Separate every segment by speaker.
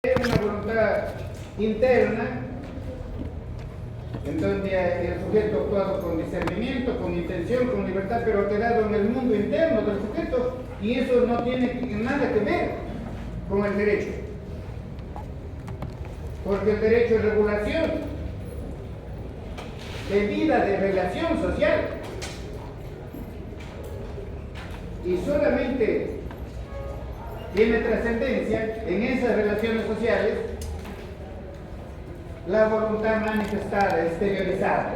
Speaker 1: una voluntad interna, en donde el sujeto ha actuado con discernimiento, con intención, con libertad, pero ha quedado en el mundo interno del sujeto, y eso no tiene nada que ver con el derecho, porque el derecho es regulación de vida, de relación social, y solamente tiene trascendencia en esas relaciones sociales la voluntad manifestada, exteriorizada.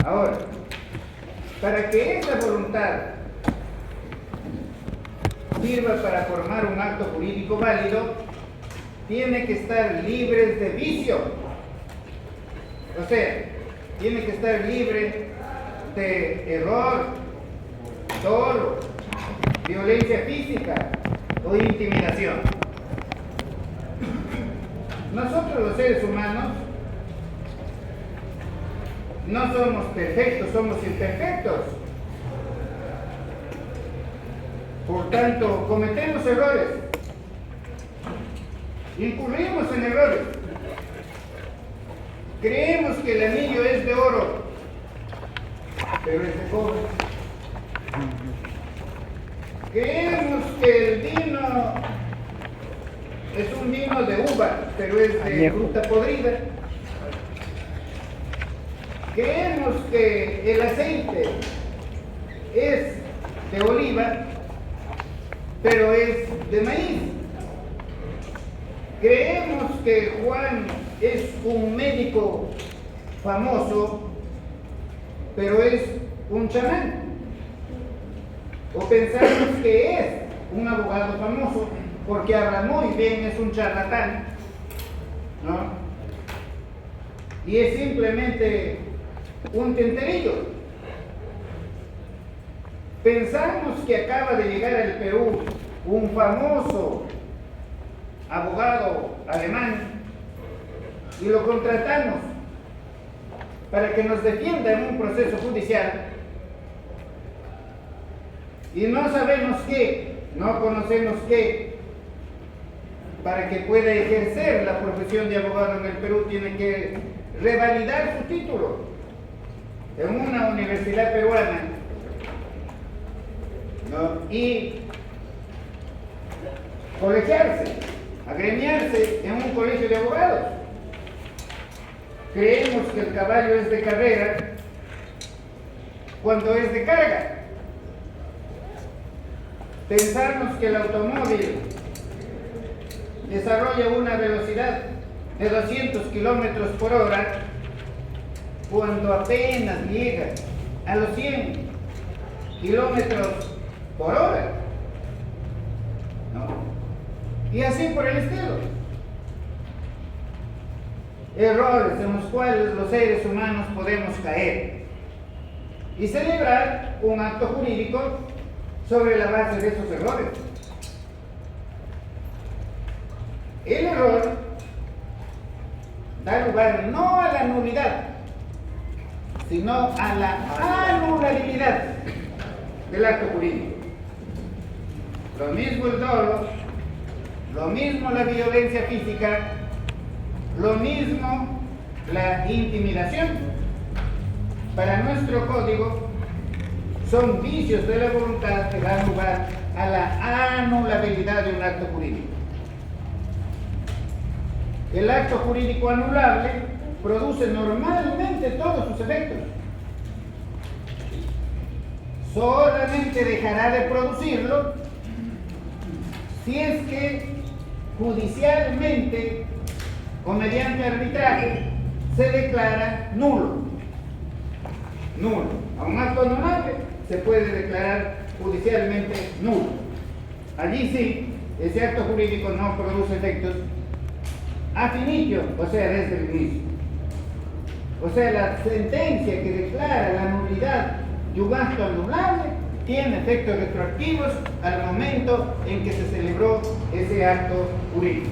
Speaker 1: Ahora, para que esa voluntad sirva para formar un acto jurídico válido, tiene que estar libre de vicio. O sea, tiene que estar libre de error, dolo, violencia física o intimidación. Nosotros los seres humanos no somos perfectos, somos imperfectos. Por tanto, cometemos errores, incurrimos en errores. Creemos que el anillo es de oro, pero es de cobre. Creemos que el vino es un vino de uva, pero es de fruta podrida. Creemos que el aceite es de oliva, pero es de maíz. Creemos que Juan es un médico famoso, pero es un chamán. O pensamos que es un abogado famoso, porque habla muy bien, es un charlatán, ¿no? Y es simplemente un tenterillo. Pensamos que acaba de llegar al Perú un famoso abogado alemán y lo contratamos para que nos defienda en un proceso judicial, y no sabemos qué, no conocemos qué. Para que pueda ejercer la profesión de abogado en el Perú tiene que revalidar su título en una universidad peruana, ¿no? Y colegiarse, agremiarse en un colegio de abogados. Creemos que el caballo es de carrera cuando es de carga. Pensamos que el automóvil desarrolla una velocidad de 200 kilómetros por hora cuando apenas llega a los 100 kilómetros por hora, ¿no? Y así por el estilo. Errores en los cuales los seres humanos podemos caer y celebrar un acto jurídico sobre la base de esos errores. El error da lugar no a la nulidad, sino a la anulabilidad del acto jurídico. Lo mismo el dolo, lo mismo la violencia física, lo mismo la intimidación. Para nuestro código son vicios de la voluntad que dan lugar a la anulabilidad de un acto jurídico. El acto jurídico anulable produce normalmente todos sus efectos. Solamente dejará de producirlo si es que judicialmente o mediante arbitraje se declara nulo. Nulo. A un acto anulable se puede declarar judicialmente nulo. Allí sí, ese acto jurídico no produce efectos a inicio, o sea, desde el inicio. O sea, la sentencia que declara la nulidad de un acto anulable tiene efectos retroactivos al momento en que se celebró ese acto jurídico.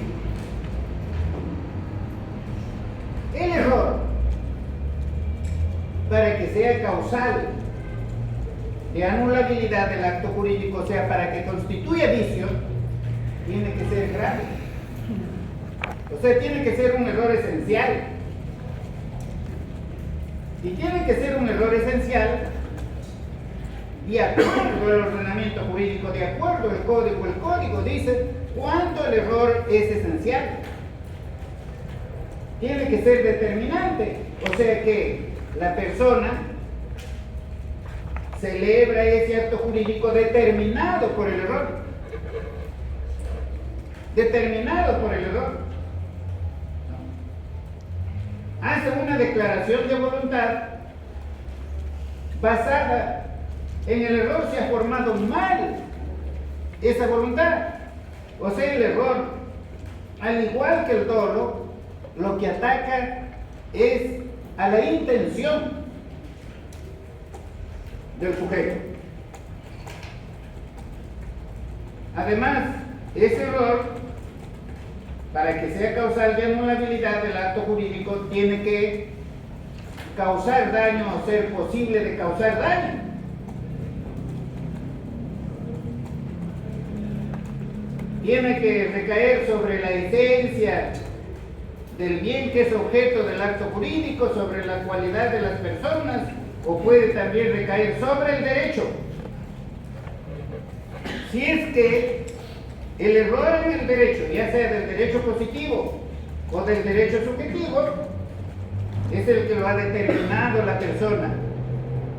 Speaker 1: El error, para que sea causal de anulabilidad del acto jurídico, o sea, para que constituya vicio, tiene que ser grave. O sea, tiene que ser un error esencial. Y tiene que ser un error esencial de acuerdo al ordenamiento jurídico, de acuerdo al código. El código dice cuándo el error es esencial. Tiene que ser determinante. O sea que la persona celebra ese acto jurídico determinado por el error. Determinado por el error. Hace una declaración de voluntad basada en el error. Se ha formado mal esa voluntad. O sea, el error, al igual que el dolo, lo que ataca es a la intención del sujeto. Además, ese error, para que sea causal de anulabilidad del acto jurídico, tiene que causar daño o ser posible de causar daño. Tiene que recaer sobre la esencia del bien que es objeto del acto jurídico, sobre la cualidad de las personas, o puede también recaer sobre el derecho. Si es que el error en el derecho, ya sea del derecho positivo o del derecho subjetivo, es el que lo ha determinado la persona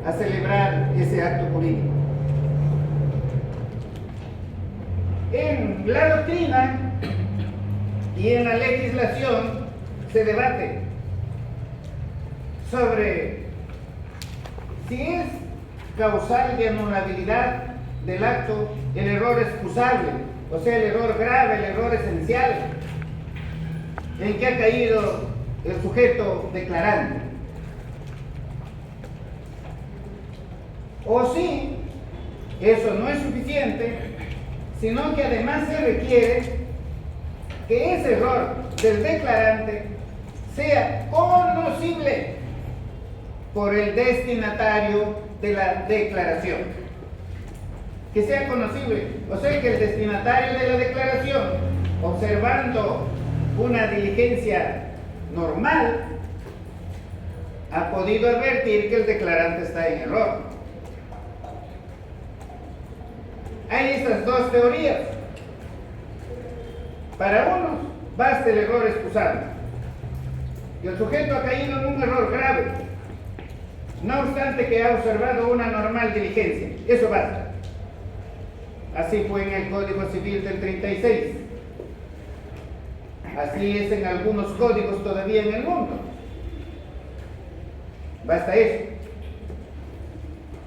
Speaker 1: a celebrar ese acto jurídico. En la doctrina y en la legislación se debate sobre si es causal de anulabilidad del acto el error excusable, o sea, el error grave, el error esencial, en que ha caído el sujeto declarante. O si eso no es suficiente, sino que además se requiere que ese error del declarante sea conocible por el destinatario de la declaración. Que sea conocible, o sea que el destinatario de la declaración, observando una diligencia normal, ha podido advertir que el declarante está en error. Hay estas dos teorías. Para unos basta el error excusable y el sujeto ha caído en un error grave, no obstante que ha observado una normal diligencia. Eso basta. Así fue en el Código Civil del 36. Así es en algunos códigos todavía en el mundo. Basta eso.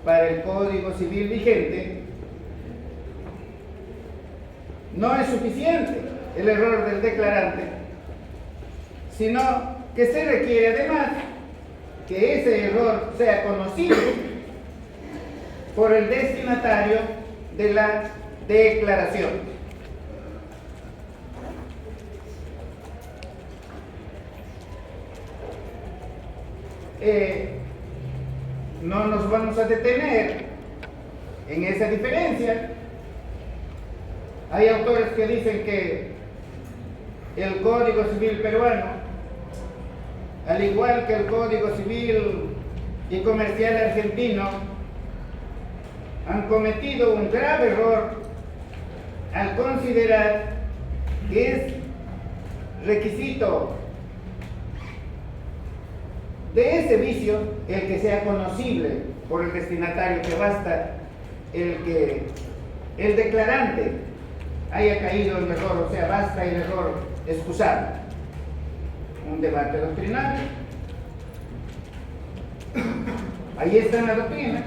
Speaker 1: Para el Código Civil vigente no es suficiente el error del declarante, sino que se requiere además que ese error sea conocido por el destinatario de la declaración. No nos vamos a detener en esa diferencia. Hay autores que dicen que el Código Civil peruano, al igual que el Código Civil y Comercial argentino, han cometido un grave error al considerar que es requisito de ese vicio el que sea conocible por el destinatario, que basta el que el declarante haya caído en el error, o sea, basta el error excusable. Un debate doctrinal. Ahí está en la doctrina.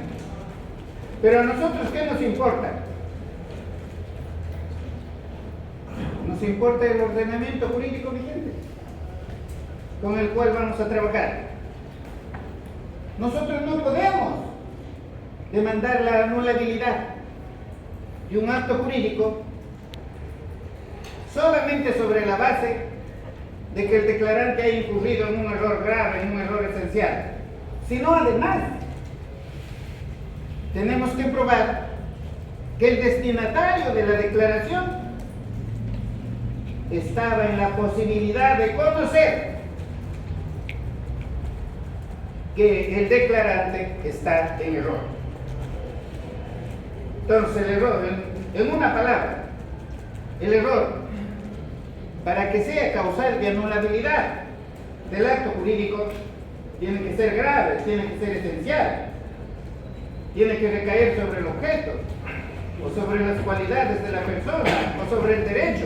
Speaker 1: Pero a nosotros, ¿qué nos importa? Nos importa el ordenamiento jurídico vigente con el cual vamos a trabajar. Nosotros no podemos demandar la anulabilidad de un acto jurídico solamente sobre la base de que el declarante haya incurrido en un error grave, en un error esencial, sino además tenemos que probar que el destinatario de la declaración estaba en la posibilidad de conocer que el declarante está en error. Entonces el error, en una palabra, el error, para que sea causal de anulabilidad del acto jurídico, tiene que ser grave, tiene que ser esencial, tiene que recaer sobre el objeto, o sobre las cualidades de la persona, o sobre el derecho.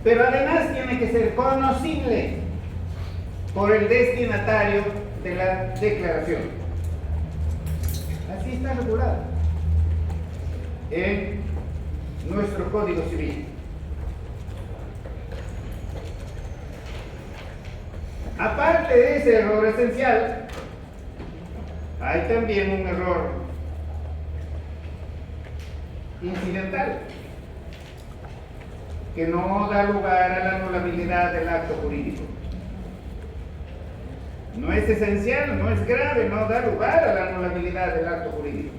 Speaker 1: Pero además tiene que ser conocible por el destinatario de la declaración. Así está regulado en nuestro Código Civil. Aparte de ese error esencial, hay también un error incidental que no da lugar a la anulabilidad del acto jurídico. No es esencial, no es grave, no da lugar a la anulabilidad del acto jurídico.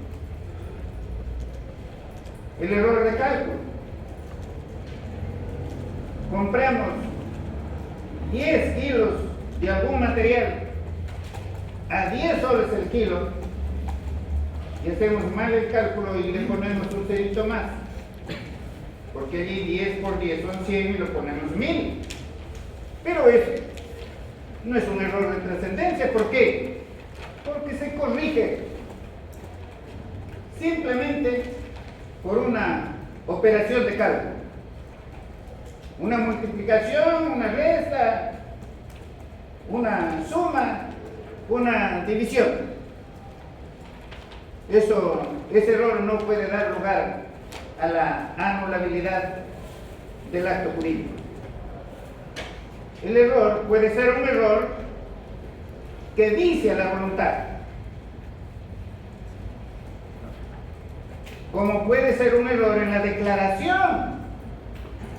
Speaker 1: El error de cálculo. Compramos 10 kilos de algún material a 10 soles el kilo y hacemos mal el cálculo y le ponemos un cerito más, porque allí 10 por 10 son 100 y lo ponemos 1000. Pero eso no es un error de trascendencia. ¿Por qué? Porque se corrige simplemente por una operación de cálculo, una multiplicación, una resta, una suma, una división. Ese error no puede dar lugar a la anulabilidad del acto jurídico. El error puede ser un error que dice a la voluntad, como puede ser un error en la declaración.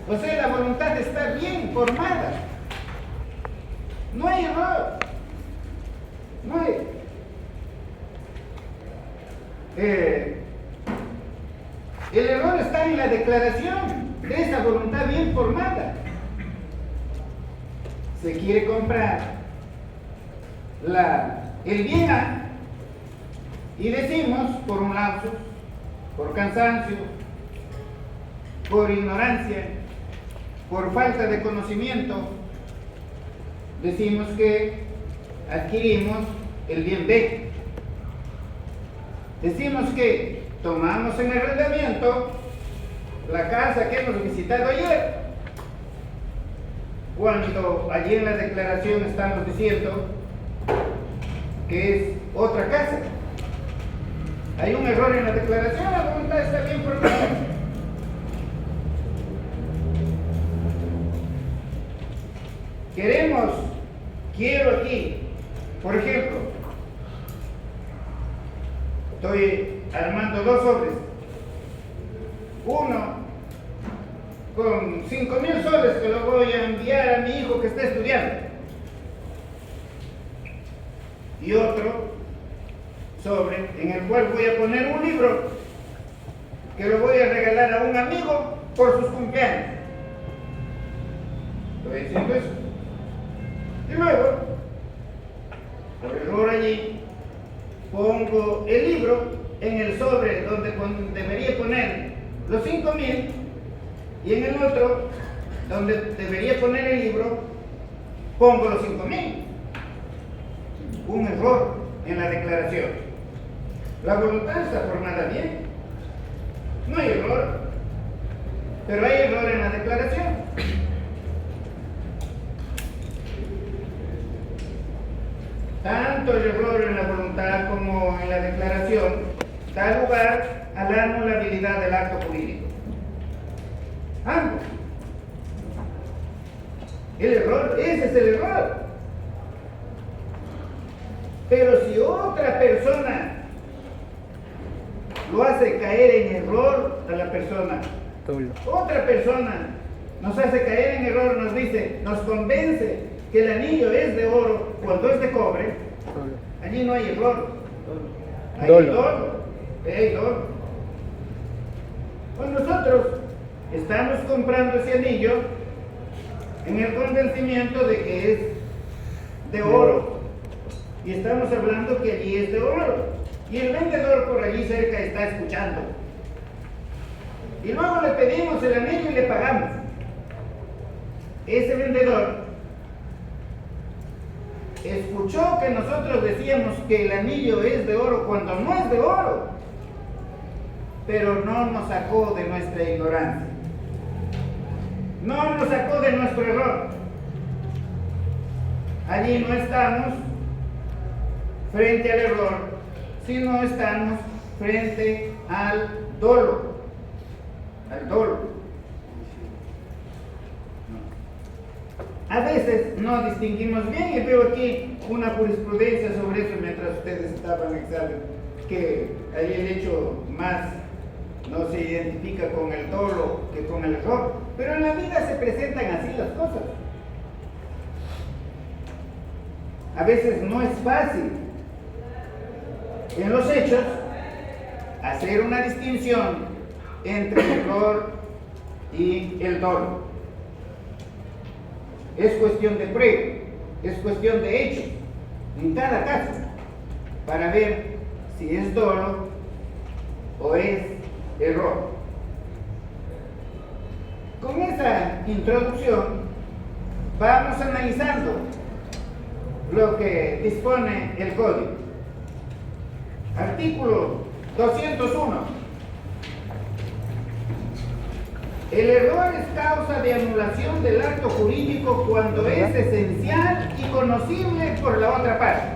Speaker 1: O sea, la voluntad está bien formada. No hay error. No hay. El error está en la declaración de esa voluntad bien formada. Se quiere comprar el bien A y decimos por un lapsus, por cansancio, por ignorancia, por falta de conocimiento, decimos que adquirimos el bien B. Decimos que tomamos en arrendamiento la casa que hemos visitado ayer, cuando allí en la declaración estamos diciendo que es otra casa. Hay un error en la declaración, la voluntad está bien formada. Quiero aquí, por ejemplo, estoy armando 2 sobres, uno con 5.000 soles que lo voy a enviar a mi hijo que está estudiando, y otro sobre en el cual voy a poner un libro que lo voy a regalar a un amigo por sus cumpleaños. Estoy diciendo eso. Y luego, por error allí, pongo el libro en el sobre donde debería poner los 5.000 y en el otro, donde debería poner el libro, pongo los 5.000. Un error en la declaración. La voluntad está formada bien. No hay error. Pero hay error en la declaración. Tanto el error en la voluntad como en la declaración da lugar a la anulabilidad del acto jurídico. Ambos. El error, ese es el error. Pero si otra persona lo hace caer en error a la persona, otra persona nos hace caer en error, nos dice, nos convence que el anillo es de oro cuando es de cobre, allí no hay error, hay dolo. Pues nosotros estamos comprando ese anillo en el convencimiento de que es de oro. Y estamos hablando que allí es de oro. Y el vendedor por allí cerca está escuchando. Y luego le pedimos el anillo y le pagamos. Ese vendedor escuchó que nosotros decíamos que el anillo es de oro cuando no es de oro, pero no nos sacó de nuestra ignorancia, no nos sacó de nuestro error. Allí no estamos frente al error, sino estamos frente al dolo, A veces no distinguimos bien, y veo aquí una jurisprudencia sobre eso mientras ustedes estaban en examen, que ahí el hecho más no se identifica con el dolo que con el error, pero en la vida se presentan así las cosas. A veces no es fácil en los hechos hacer una distinción entre el error y el dolo. Es cuestión de prueba, es cuestión de hechos en cada caso para ver si es dolo o es error. Con esa introducción vamos analizando lo que dispone el código. Artículo 201. El error es causa de anulación del acto jurídico cuando es esencial y conocible por la otra parte.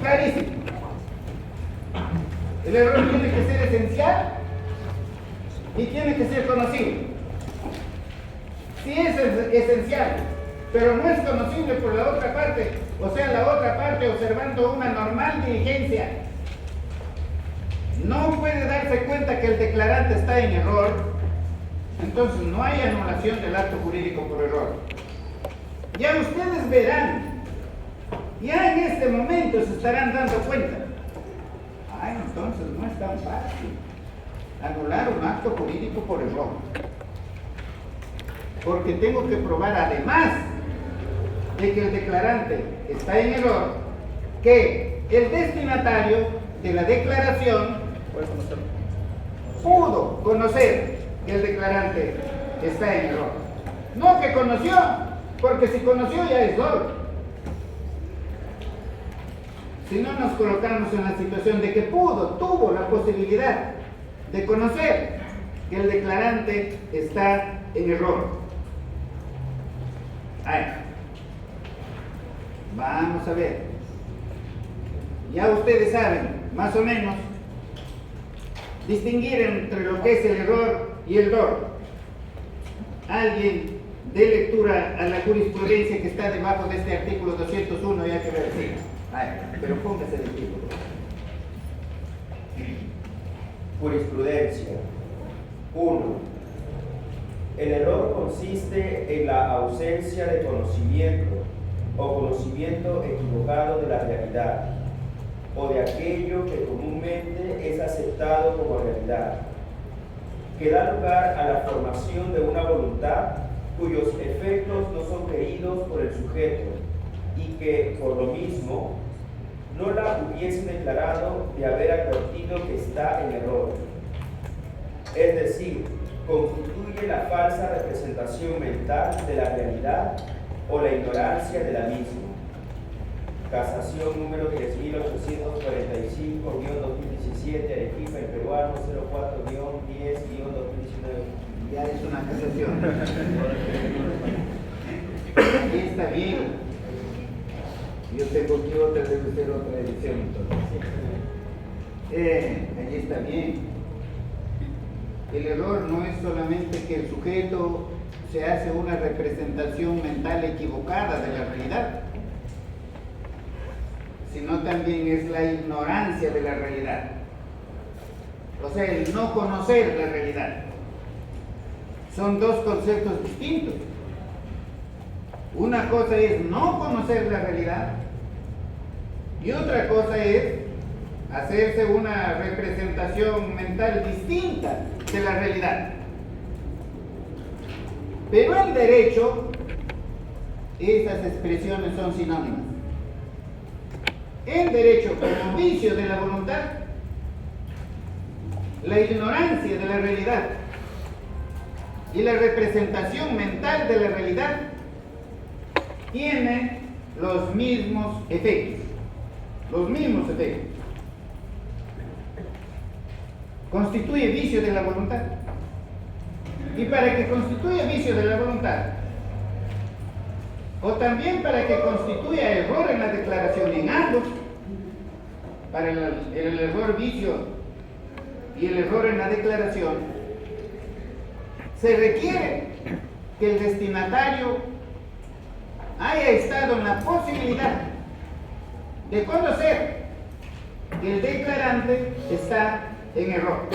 Speaker 1: Clarísimo. El error tiene que ser esencial y tiene que ser conocible. Si es esencial, pero no es conocible por la otra parte, o sea, la otra parte observando una normal diligencia, no puede darse cuenta que el declarante está en error, entonces no hay anulación del acto jurídico por error. Ya ustedes verán, ya en este momento se estarán dando cuenta. Ay, entonces no es tan fácil anular un acto jurídico por error, porque tengo que probar, además de que el declarante está en error, que el destinatario de la declaración pudo conocer que el declarante está en error. No que conoció, porque si conoció ya es dolo. Si no nos colocamos en la situación de que tuvo la posibilidad de conocer que el declarante está en error. Ahí. Vamos a ver. Ya ustedes saben, más o menos, distinguir entre lo que es el error y el dolo. Alguien dé lectura a la jurisprudencia que está debajo de este artículo 201, ya que ver, sí. Pero póngase el título.
Speaker 2: Jurisprudencia. 1. El error consiste en la ausencia de conocimiento o conocimiento equivocado de la realidad o de aquello que comúnmente es aceptado como realidad, que da lugar a la formación de una voluntad cuyos efectos no son creídos por el sujeto y que, por lo mismo, no la hubiese declarado de haber advertido que está en error. Es decir, constituye la falsa representación mental de la realidad o la ignorancia de la misma. Casación número 10.845-2017, Arequipa, el peruano 04-10-2019.
Speaker 1: Ya es una casación. Aquí está bien. Yo tengo aquí otra, debe ser otra edición. Allí está bien. El error no es solamente que el sujeto se hace una representación mental equivocada de la realidad, sino también es la ignorancia de la realidad. O sea, el no conocer la realidad. Son dos conceptos distintos. Una cosa es no conocer la realidad y otra cosa es hacerse una representación mental distinta de la realidad. Pero en derecho, estas expresiones son sinónimas. En derecho, como vicio de la voluntad, la ignorancia de la realidad y la representación mental de la realidad tiene los mismos efectos. Los mismos efectos. Constituye vicio de la voluntad. Y para que constituya vicio de la voluntad, o también para que constituya error en la declaración, en ambos, para el error vicio y el error en la declaración, se requiere que el destinatario haya estado en la posibilidad de conocer que el declarante está en error.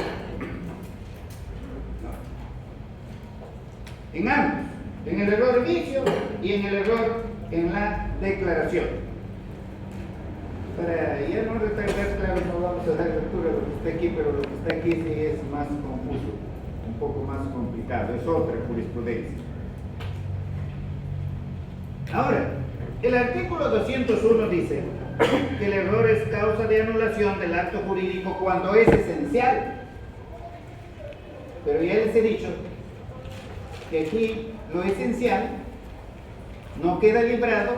Speaker 1: En ambos, en el error vicio y en el error en la declaración. Para ya no retardar, claro, no vamos a dar lectura a lo que está aquí, pero lo que está aquí sí es más confuso, un poco más complicado, es otra jurisprudencia. Ahora, el artículo 201 dice que el error es causa de anulación del acto jurídico cuando es esencial. Pero ya les he dicho que aquí lo esencial no queda librado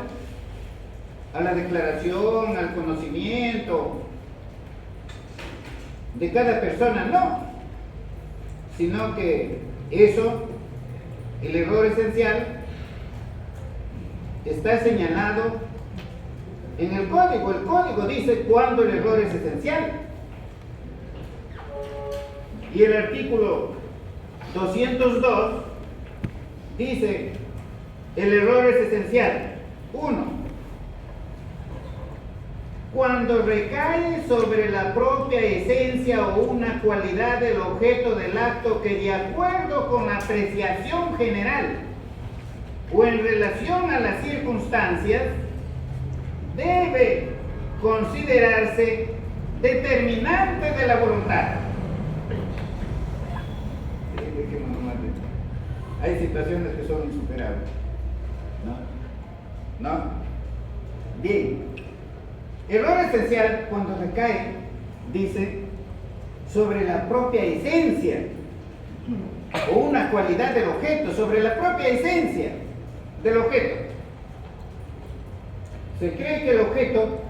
Speaker 1: a la declaración, al conocimiento de cada persona, no, sino que eso, el error esencial, está señalado en el código. El código dice cuándo el error es esencial. Y el artículo 202 dice, el error es esencial. 1. Cuando recae sobre la propia esencia o una cualidad del objeto del acto que, de acuerdo con la apreciación general o en relación a las circunstancias, debe considerarse determinante de la voluntad. Hay situaciones que son insuperables. ¿No? Bien. Error esencial cuando recae, dice, sobre la propia esencia o una cualidad del objeto, sobre la propia esencia del objeto. Se cree que el objeto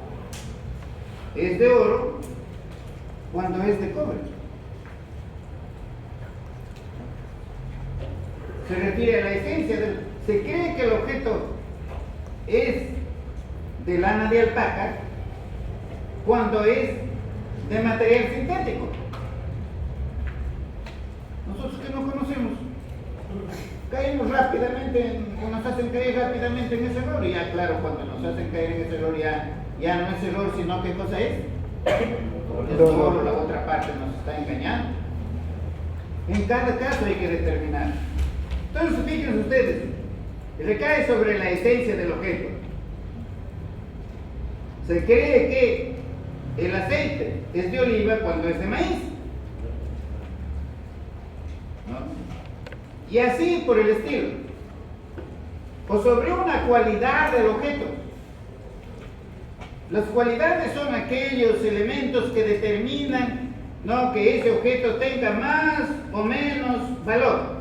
Speaker 1: es de oro cuando es de cobre. Se refiere a la esencia del... Se cree que el objeto es de lana de alpaca cuando es de material sintético. Nosotros que no conocemos, caemos rápidamente, nos hacen caer rápidamente en ese error, y ya claro, cuando nos hacen caer en ese error ya no es error, sino ¿qué cosa es? Es solo la otra parte nos está engañando. En cada caso hay que determinar. Entonces fíjense ustedes, recae sobre la esencia del objeto. Se cree que el aceite es de oliva cuando es de maíz, ¿no? Y así por el estilo. O sobre una cualidad del objeto. Las cualidades son aquellos elementos que determinan, ¿no?, que ese objeto tenga más o menos valor.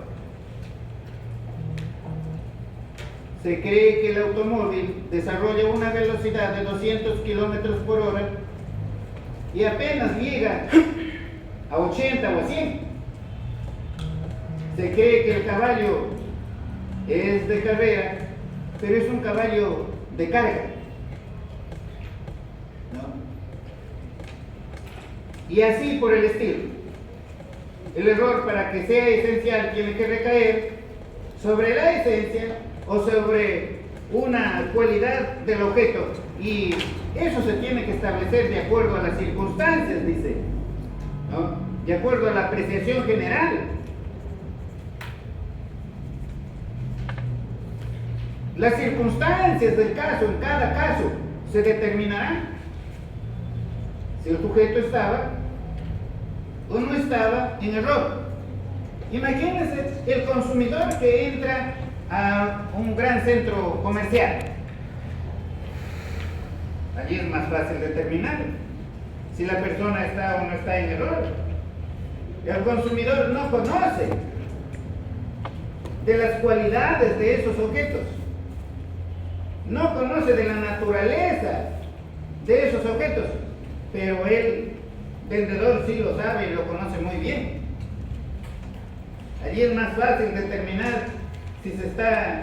Speaker 1: Se cree que el automóvil desarrolla una velocidad de 200 kilómetros por hora y apenas llega a 80 o a 100. Se cree que el caballo es de carrera, pero es un caballo de carga, ¿no? Y así por el estilo. El error, para que sea esencial, tiene que recaer sobre la esencia o sobre una cualidad del objeto, y eso se tiene que establecer de acuerdo a las circunstancias, dice, ¿no?, de acuerdo a la apreciación general. Las circunstancias del caso, en cada caso, se determinarán si el sujeto estaba o no estaba en error. Imagínense el consumidor que entra a un gran centro comercial. Allí es más fácil determinar si la persona está o no está en error. El consumidor no conoce de las cualidades de esos objetos, no conoce de la naturaleza de esos objetos, pero el vendedor sí lo sabe y lo conoce muy bien. Allí es más fácil determinar si se está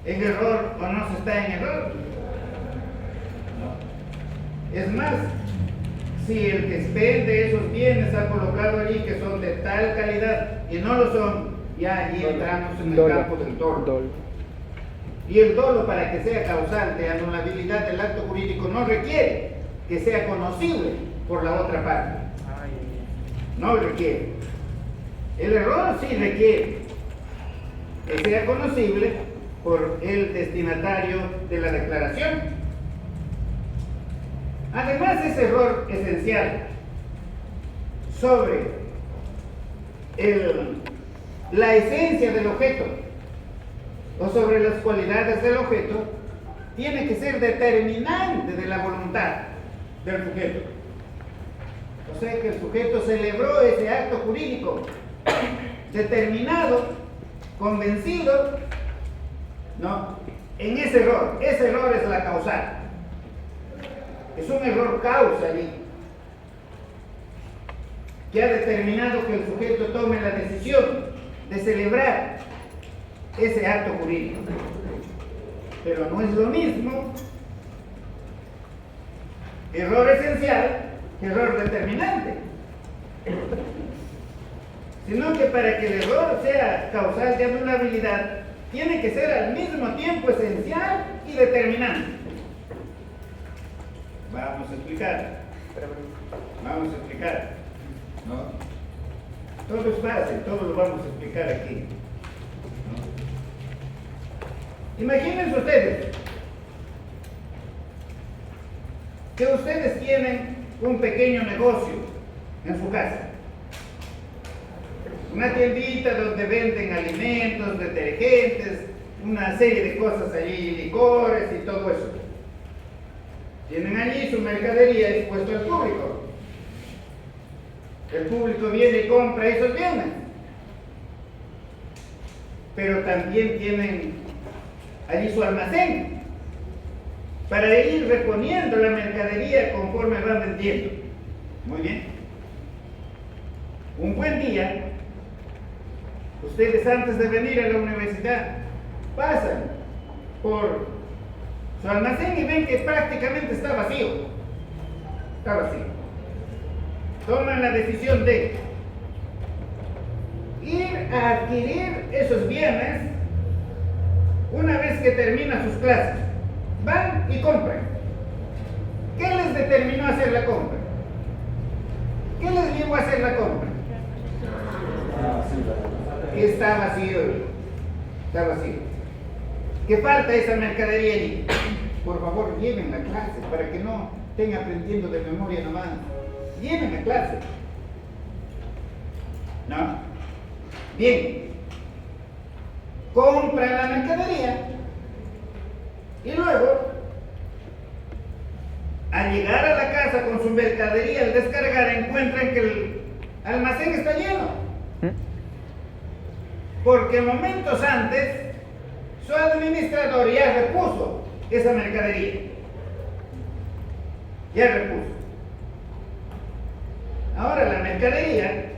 Speaker 1: en error o no se está en error. Es más, si el que expende esos bienes ha colocado allí que son de tal calidad y no lo son, ya allí entramos en el campo del dolo. Y el dolo, para que sea causal de anulabilidad del acto jurídico, no requiere que sea conocible por la otra parte. No requiere. El error sí requiere que sea conocible por el destinatario de la declaración. Además, ese error esencial sobre la esencia del objeto o sobre las cualidades del objeto tiene que ser determinante de la voluntad del sujeto. O sea que el sujeto celebró ese acto jurídico determinado, convencido, ¿no?, en ese error. Ese error es la causal. Es un error causa allí, que ha determinado que el sujeto tome la decisión de celebrar ese acto jurídico. Pero no es lo mismo error esencial que error determinante, sino que para que el error sea causal de anulabilidad tiene que ser al mismo tiempo esencial y determinante. Vamos a explicar. ¿No? Todo es fácil, todo lo vamos a explicar aquí. ¿No? Imagínense ustedes que ustedes tienen un pequeño negocio en su casa. Una tiendita donde venden alimentos, detergentes, una serie de cosas allí, licores y todo eso. Tienen allí su mercadería expuesta al público. El público viene y compra esos bienes. Pero también tienen allí su almacén para ir reponiendo la mercadería conforme van vendiendo. Muy bien. Un buen día, ustedes antes de venir a la universidad pasan por su almacén y ven que prácticamente está vacío. Está vacío. Toman la decisión de ir a adquirir esos bienes una vez que terminan sus clases. Van y compran. ¿Qué les determinó hacer la compra? ¿Qué les llevó a hacer la compra? Está vacío. Está vacío. ¿Qué falta esa mercadería allí? Por favor, lleven la clase para que no estén aprendiendo de memoria nomás. Lleven la clase. ¿No? Bien. Compran la mercadería y luego, al llegar a la casa con su mercadería, al descargar, encuentran que el almacén está lleno. Porque momentos antes su administrador ya repuso esa mercadería. Ya repuso. Ahora la mercadería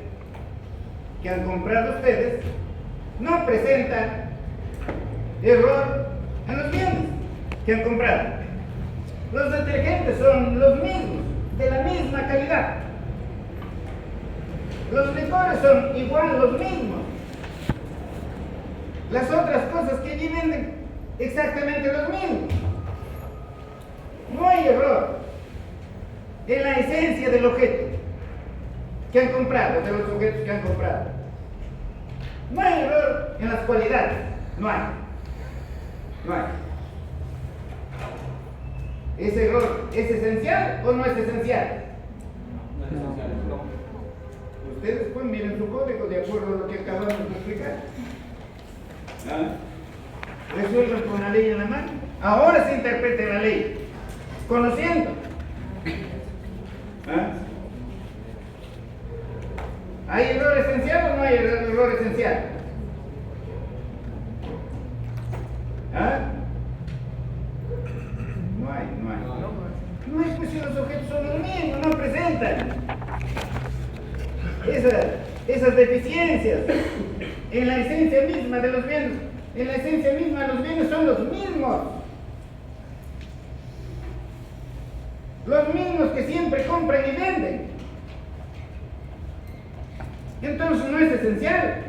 Speaker 1: que han comprado ustedes no presenta error en los bienes que han comprado. Los detergentes son los mismos, de la misma calidad. Los licores son igual los mismos. Las otras cosas que allí venden, exactamente los mismos. No hay error en la esencia del objeto que han comprado, de los objetos que han comprado. No hay error en las cualidades, no hay. No hay. ¿Ese error es esencial o no es esencial?
Speaker 3: No es esencial,
Speaker 1: Ustedes pues miren su código de acuerdo a lo que acabamos de explicar. Resuelvan con la ley en la mano. Ahora se interprete la ley, conociendo. ¿Hay error esencial o no hay error esencial? No hay. No hay, pues si los objetos son los mismos, no presentan esas deficiencias en la esencia misma de los bienes. En la esencia misma de los bienes son los mismos. Los mismos que siempre compran y venden. Entonces no es esencial.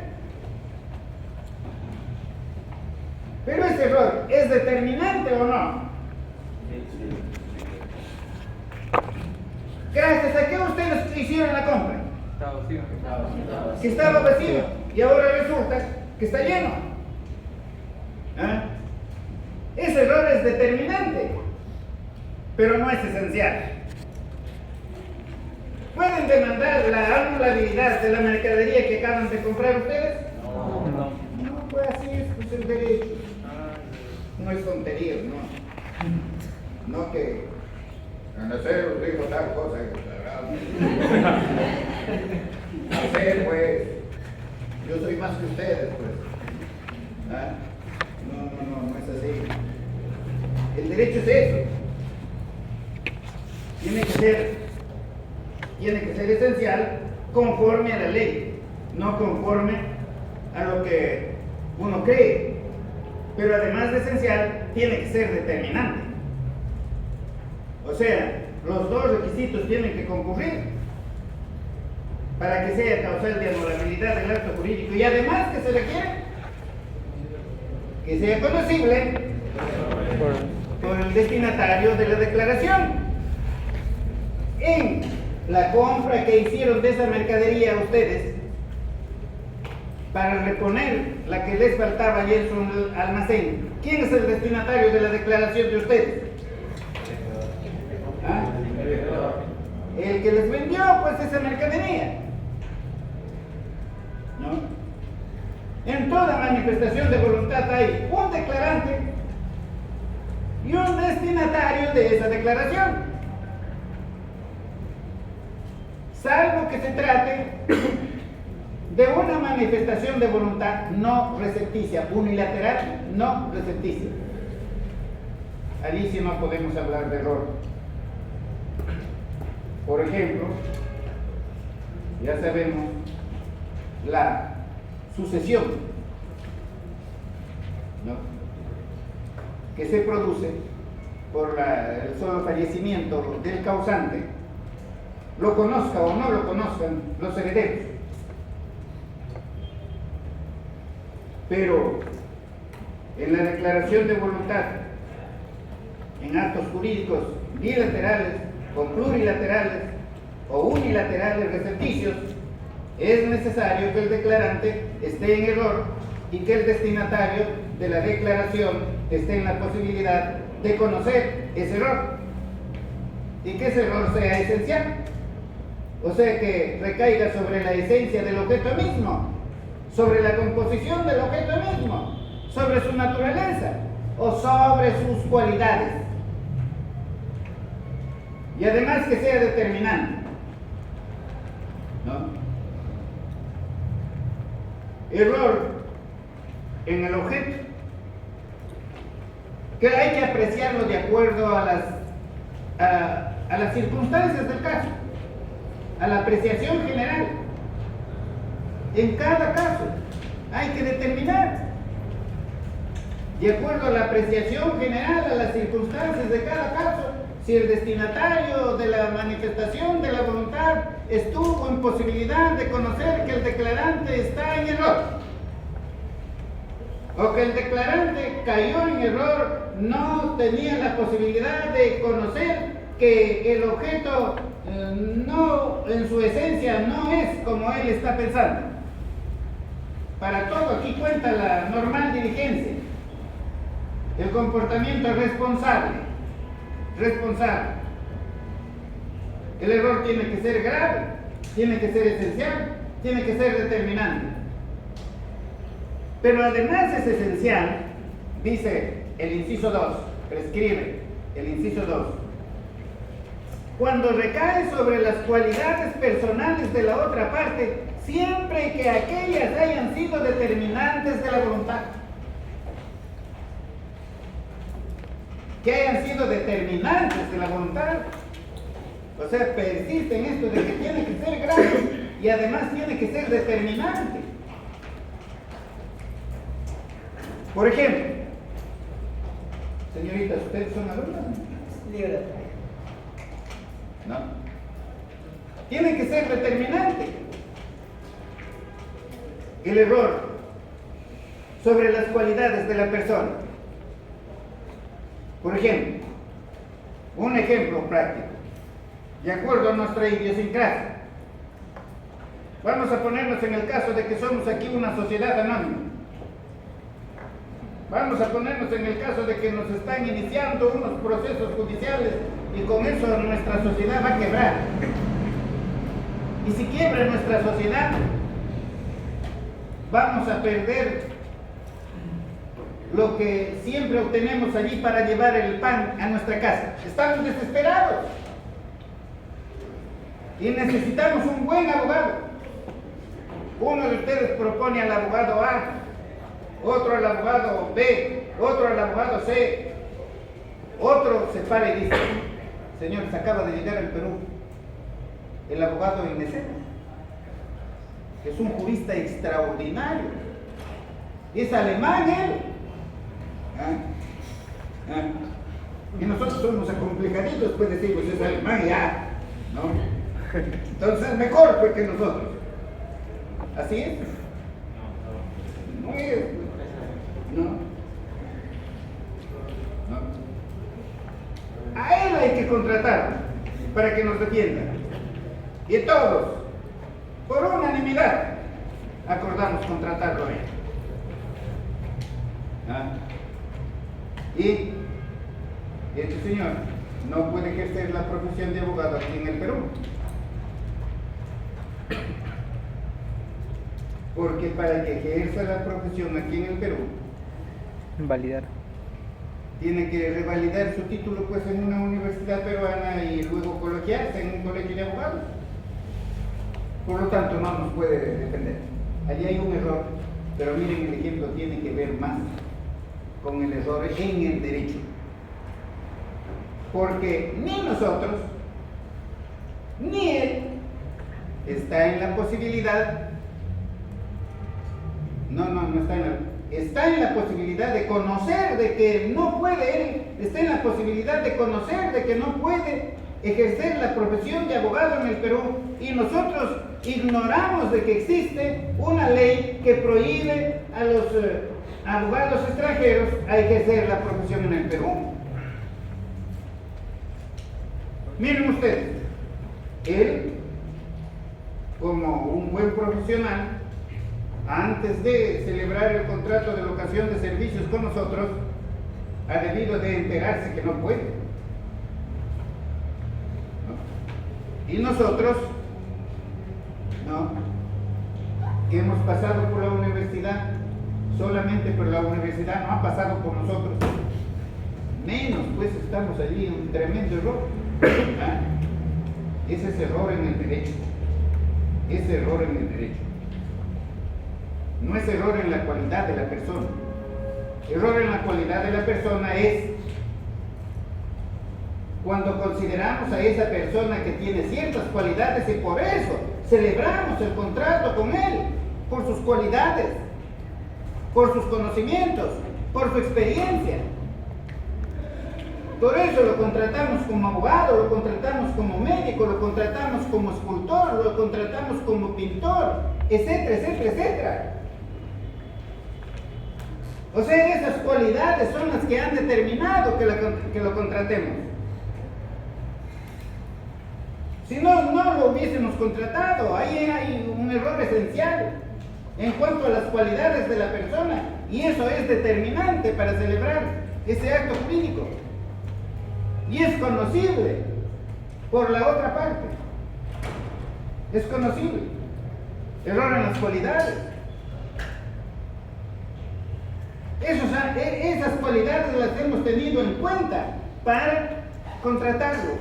Speaker 1: Pero ese error, ¿es determinante o no? Gracias a qué ustedes hicieron la compra. Que estaba vacío y ahora resulta que está lleno. Ese error es determinante, pero no es esencial. ¿Pueden demandar la anulabilidad de la mercadería que acaban de comprar ustedes? No, pues así es, pues el derecho. No es tontería, no que en hacer os digo tal cosa. Hacer, pues, yo soy más que ustedes, pues. No es así. El derecho es eso. Tiene que ser esencial conforme a la ley, no conforme a lo que uno cree. Pero además de esencial, tiene que ser determinante. O sea, los dos requisitos tienen que concurrir para que sea causal de anulabilidad del acto jurídico y además que se requiere que sea conocible por el destinatario de la declaración. En la compra que hicieron de esa mercadería a ustedes para reponer la que les faltaba ayer en su almacén, ¿quién es el destinatario de la declaración de ustedes? El que les vendió pues esa mercadería, ¿no? En toda manifestación de voluntad hay un declarante y un destinatario de esa declaración, salvo que se trate de una manifestación de voluntad no recepticia, unilateral no recepticia. Allí sí no podemos hablar de error. Por ejemplo, ya sabemos la sucesión, ¿no?, que se produce por el solo fallecimiento del causante, lo conozca o no lo conozcan los herederos. Pero en la declaración de voluntad, en actos jurídicos bilaterales o plurilaterales o unilaterales recepticios, es necesario que el declarante esté en error y que el destinatario de la declaración esté en la posibilidad de conocer ese error y que ese error sea esencial, o sea que recaiga sobre la esencia del objeto mismo, sobre la composición del objeto mismo, sobre su naturaleza o sobre sus cualidades, y además que sea determinante, ¿no? Error en el objeto, que hay que apreciarlo de acuerdo a las circunstancias del caso, a la apreciación general. En cada caso hay que determinar, de acuerdo a la apreciación general, a las circunstancias de cada caso, si el destinatario de la manifestación de la voluntad estuvo en posibilidad de conocer que el declarante está en error, o que el declarante cayó en error, no tenía la posibilidad de conocer que el objeto no, en su esencia, no es como él está pensando. Para todo aquí cuenta la normal diligencia, el comportamiento responsable. El error tiene que ser grave tiene que ser esencial, tiene que ser determinante. Pero además es esencial, dice el inciso 2, prescribe el inciso 2, cuando recae sobre las cualidades personales de la otra parte, siempre que aquellas hayan sido determinantes de la voluntad. Que hayan sido determinantes de la voluntad. O sea, persiste en esto de que tiene que ser grave y además tiene que ser determinante. Por ejemplo, señoritas, ¿ustedes son alumnas?
Speaker 3: Libre.
Speaker 1: No. Tiene que ser determinante. El error sobre las cualidades de la persona. Por ejemplo, un ejemplo práctico, de acuerdo a nuestra idiosincrasia. Vamos a ponernos en el caso de que somos aquí una sociedad anónima. Vamos a ponernos en el caso de que nos están iniciando unos procesos judiciales y con eso nuestra sociedad va a quebrar. Y si quiebra nuestra sociedad, vamos a perder lo que siempre obtenemos allí para llevar el pan a nuestra casa. Estamos desesperados y necesitamos un buen abogado. Uno de ustedes propone al abogado A, otro al abogado B, otro al abogado C, otro se para y dice: señores, acaba de llegar al Perú el abogado Inecena, que es un jurista extraordinario, es alemán él. Y nosotros somos acomplicaditos, pues decimos, es alemán ya, ¿no? Entonces mejor pues que nosotros. ¿Así es? No es. No. A él hay que contratarlo para que nos defienda. Y todos, por unanimidad, acordamos contratarlo a él. Y este señor no puede ejercer la profesión de abogado aquí en el Perú, porque para que ejerza la profesión aquí en el Perú
Speaker 4: Validar.
Speaker 1: tiene que revalidar su título pues en una universidad peruana y luego colegiarse en un colegio de abogados. Por lo tanto no nos puede defender. Allí hay un error, pero miren, el ejemplo tiene que ver más con el error en el derecho, porque ni nosotros ni él está en la posibilidad, está en la posibilidad de conocer de que no puede, él está en la posibilidad de conocer de que no puede ejercer la profesión de abogado en el Perú, y nosotros ignoramos de que existe una ley que prohíbe a los abogados extranjeros a ejercer la profesión en el Perú. Miren ustedes, él, como un buen profesional, antes de celebrar el contrato de locación de servicios con nosotros, ha debido de enterarse que no puede. ¿No? Y nosotros, ¿no?, que hemos pasado por la universidad, solamente por la universidad no ha pasado por nosotros, menos pues estamos allí en un tremendo error. Ese es error en el derecho, ese error en el derecho. No es error en la cualidad de la persona. Error en la cualidad de la persona es cuando consideramos a esa persona que tiene ciertas cualidades y por eso celebramos el contrato con él, por sus cualidades, por sus conocimientos, por su experiencia. Por eso lo contratamos como abogado, lo contratamos como médico, lo contratamos como escultor, lo contratamos como pintor, etcétera, etcétera, etcétera. O sea, esas cualidades son las que han determinado que lo contratemos. Si no, no lo hubiésemos contratado. Ahí hay un error esencial en cuanto a las cualidades de la persona, y eso es determinante para celebrar ese acto jurídico. Y es conocible por la otra parte. es conocible. Error en las cualidades. Esas cualidades las hemos tenido en cuenta para contratarlo,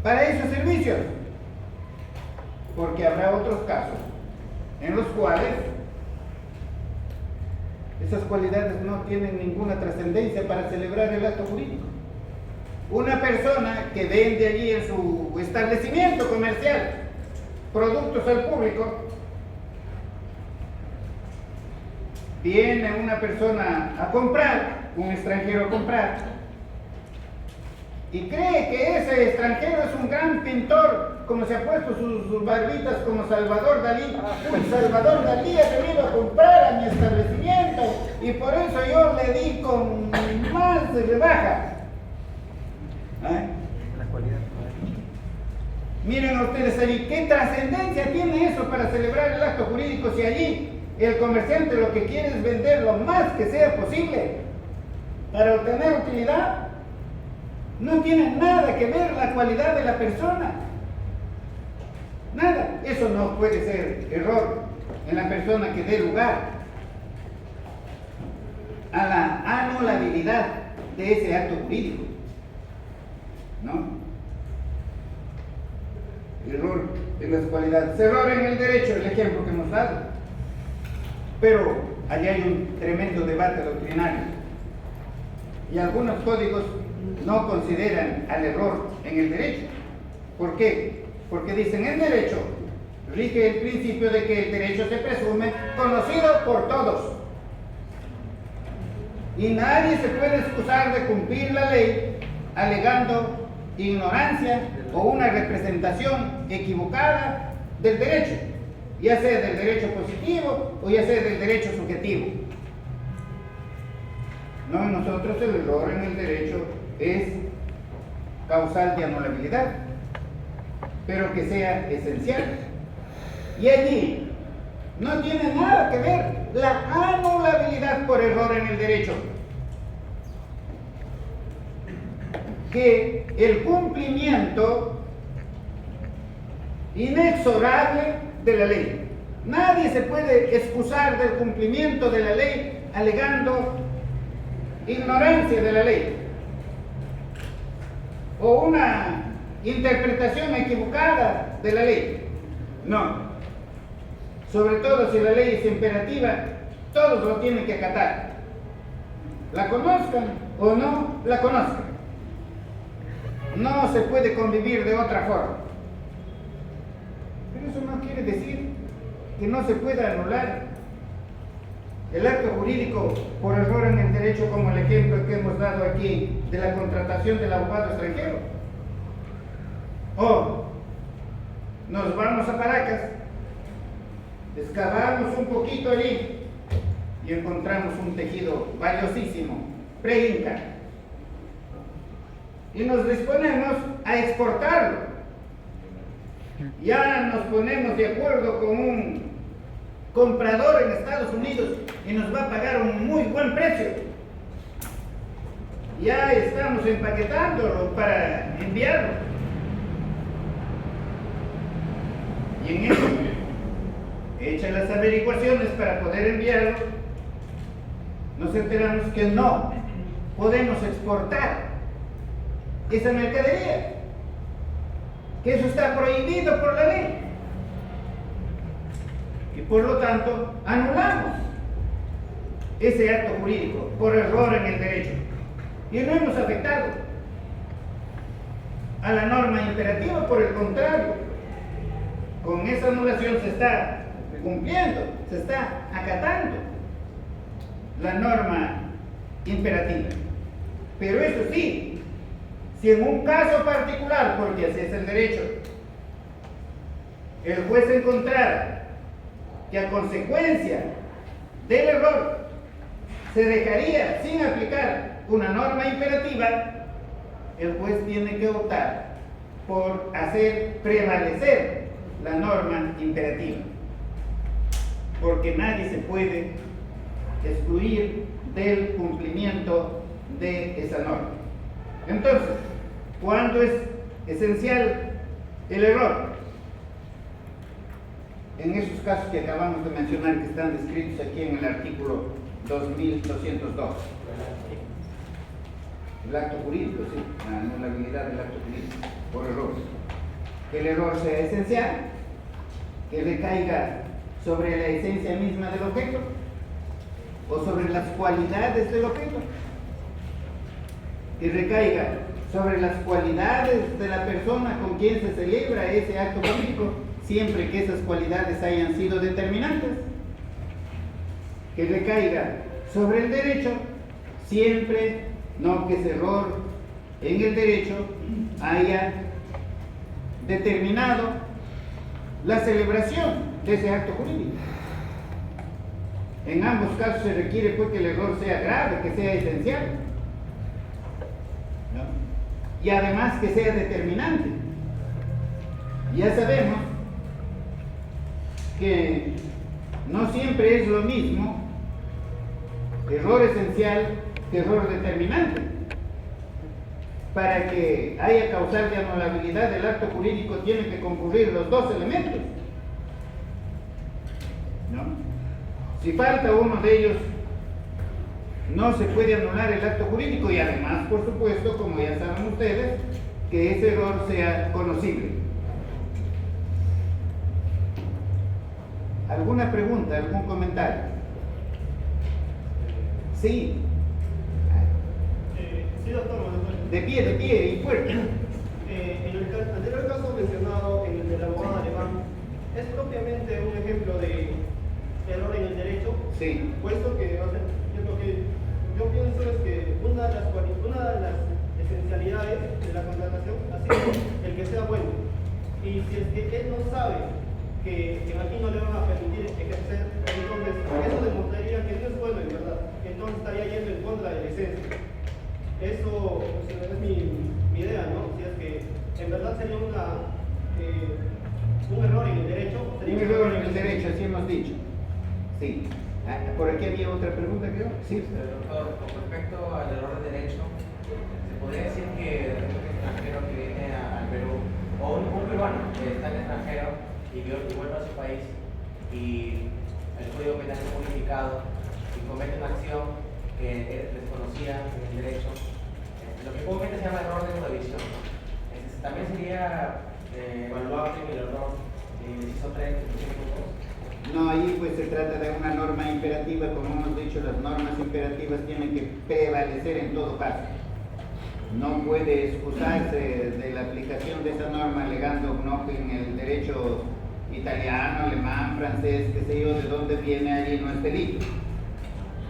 Speaker 1: para esos servicios, porque habrá otros casos en los cuales esas cualidades no tienen ninguna trascendencia para celebrar el acto jurídico. Una persona que vende allí en su establecimiento comercial productos al público, viene una persona a comprar, un extranjero a comprar, y cree que ese extranjero es un gran pintor, como se ha puesto sus barbitas como Salvador Dalí. Uy, Salvador Dalí ha venido a comprar a mi establecimiento y por eso yo le di con más de rebaja.
Speaker 4: La cualidad.
Speaker 1: Miren ustedes allí, ¿qué trascendencia tiene eso para celebrar el acto jurídico si allí el comerciante lo que quiere es vender lo más que sea posible para obtener utilidad? No tiene nada que ver la cualidad de la persona. Nada. Eso no puede ser error en la persona que dé lugar a la anulabilidad de ese acto jurídico. ¿No? Error en las cualidades. Error en el derecho, el ejemplo que hemos dado. Pero allí hay un tremendo debate doctrinario. Y algunos códigos no consideran al error en el derecho. ¿Por qué? Porque dicen, en derecho rige el principio de que el derecho se presume conocido por todos. Y nadie se puede excusar de cumplir la ley alegando ignorancia o una representación equivocada del derecho, ya sea del derecho positivo o ya sea del derecho subjetivo. No, en nosotros el error en el derecho es causal de anulabilidad, pero que sea esencial. Y allí no tiene nada que ver la anulabilidad por error en el derecho que el cumplimiento inexorable de la ley. Nadie se puede excusar del cumplimiento de la ley alegando ignorancia de la ley o una interpretación equivocada de la ley. No. Sobre todo si la ley es imperativa, todos lo tienen que acatar. La conozcan o no la conozcan. No se puede convivir de otra forma. Pero eso no quiere decir que no se pueda anular el acto jurídico por error en el derecho, como el ejemplo que hemos dado aquí de la contratación del abogado extranjero. O nos vamos a Paracas, excavamos un poquito allí y encontramos un tejido valiosísimo, pre-inca, y nos disponemos a exportarlo. Ya nos ponemos de acuerdo con un comprador en Estados Unidos y nos va a pagar un muy buen precio. Ya estamos empaquetándolo para enviarlo. Y en eso, hechas las averiguaciones para poder enviarlo, nos enteramos que no podemos exportar esa mercadería, que eso está prohibido por la ley. Y por lo tanto, anulamos ese acto jurídico por error en el derecho. Y no hemos afectado a la norma imperativa, por el contrario, con esa anulación se está cumpliendo, se está acatando la norma imperativa. Pero eso sí, si en un caso particular, porque así es el derecho, el juez encontrara que a consecuencia del error se dejaría sin aplicar una norma imperativa, el juez tiene que optar por hacer prevalecer la norma imperativa, porque nadie se puede excluir del cumplimiento de esa norma. Entonces, ¿cuándo es esencial El error, en esos casos que acabamos de mencionar, que están descritos aquí en el artículo 2202, el acto jurídico, sí, la anulabilidad del acto jurídico por error. Que el error sea esencial, que recaiga sobre la esencia misma del objeto o sobre las cualidades del objeto, que recaiga sobre las cualidades de la persona con quien se celebra ese acto jurídico, siempre que esas cualidades hayan sido determinantes, que recaiga sobre el derecho, siempre no que ese error en el derecho haya determinado la celebración de ese acto jurídico. En ambos casos se requiere pues que el error sea grave, que sea esencial, ¿no? Y además que sea determinante. Ya sabemos que no siempre es lo mismo error esencial que error determinante. Para que haya causal de anulabilidad del acto jurídico tienen que concurrir los dos elementos, ¿no? Si falta uno de ellos, no se puede anular el acto jurídico, y además, por supuesto, como ya saben ustedes, que ese error sea conocible. ¿Alguna pregunta, algún comentario? Sí.
Speaker 3: Sí, doctor.
Speaker 1: De pie y fuerte.
Speaker 3: En el anterior caso mencionado, en el del abogado alemán, ¿es propiamente un ejemplo de error en el derecho?
Speaker 1: Sí.
Speaker 3: Puesto que, o sea, lo que yo pienso es que una de las esencialidades de la contratación ha sido el que sea bueno. Y si es que él no sabe que aquí no le van a permitir ejercer, entonces eso demostraría que no es bueno en verdad. Entonces estaría yendo en contra de la esencia. Eso, o sea, es mi idea, ¿no? Si es que en verdad sería un error en el derecho.
Speaker 1: Un error en el derecho, así hemos dicho. Sí. Por aquí había otra pregunta, creo. Sí.
Speaker 5: Doctor, con respecto al error de derecho, ¿se podría decir que un extranjero que viene al Perú, o un peruano que está en el extranjero y vuelve a su país y el Código Penal es modificado y comete una acción que desconocía en el derecho, lo que comúnmente se llama error de revisión, ¿no? También sería evaluable el error de inciso 3,
Speaker 1: No, ahí pues se trata de una norma imperativa. Como hemos dicho, las normas imperativas tienen que prevalecer en todo caso. No puede excusarse de la aplicación de esa norma alegando no, que en el derecho italiano, alemán, francés, qué sé yo, de dónde viene allí no es delito.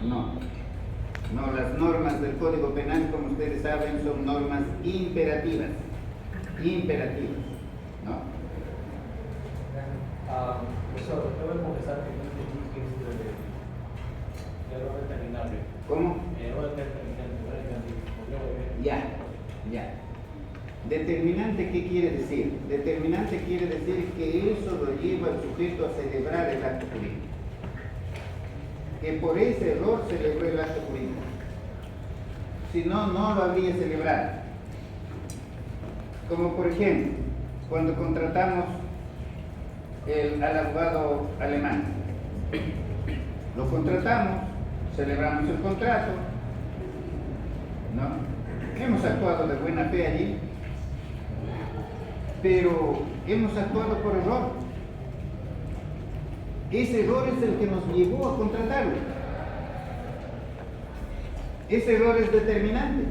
Speaker 1: No, las normas del Código Penal, como ustedes saben, son normas imperativas, ¿no?
Speaker 6: Profesor, debo confesar que no entendí qué es el error determinable.
Speaker 1: ¿Cómo?
Speaker 6: Error determinante, no entendí.
Speaker 1: Ya. Determinante, ¿qué quiere decir? Determinante quiere decir que eso lo lleva al sujeto a celebrar el acto jurídico. Que por ese error celebró el acto jurídico. Si no, no lo habría celebrado. Como por ejemplo, cuando contratamos al abogado alemán. Lo contratamos, celebramos el contrato, ¿no? Hemos actuado de buena fe allí, pero hemos actuado por error. Ese error es el que nos llevó a contratarlo. Ese error es determinante.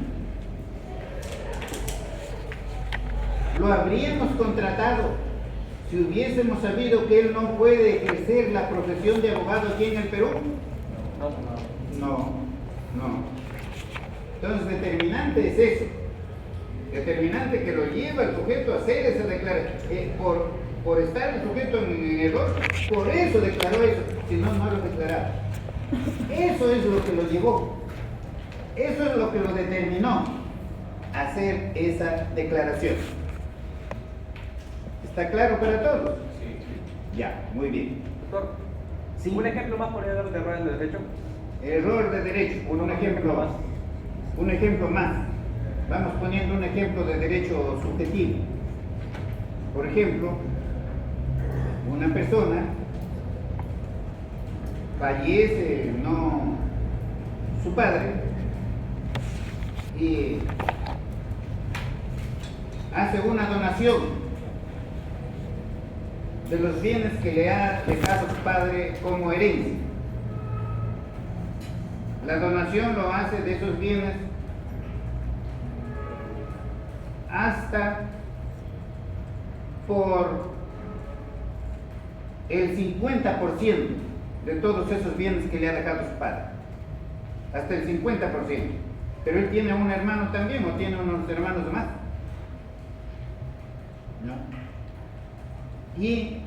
Speaker 1: Lo habríamos contratado si hubiésemos sabido que él no puede ejercer la profesión de abogado aquí en el Perú. No. Entonces, determinante es eso. Determinante que lo lleva el sujeto a hacer esa declaración. Por estar el sujeto en error, por eso declaró eso. Si no, no lo declaraba. Eso es lo que lo llevó. Eso es lo que lo determinó a hacer esa declaración. ¿Está claro para todos?
Speaker 6: Sí.
Speaker 1: Ya, muy bien.
Speaker 4: Doctor,
Speaker 1: Sí.
Speaker 4: ¿un ejemplo más podría dar de error en el derecho?
Speaker 1: Error de derecho, un ejemplo más. Un ejemplo más. Vamos poniendo un ejemplo de derecho subjetivo. Por ejemplo, una persona fallece, no su padre, y hace una donación de los bienes que le ha dejado su padre como herencia. La donación lo hace de esos bienes hasta por el 50% de todos esos bienes que le ha dejado su padre. Hasta el 50%. Pero él tiene un hermano también, o tiene unos hermanos más. ¿No? Y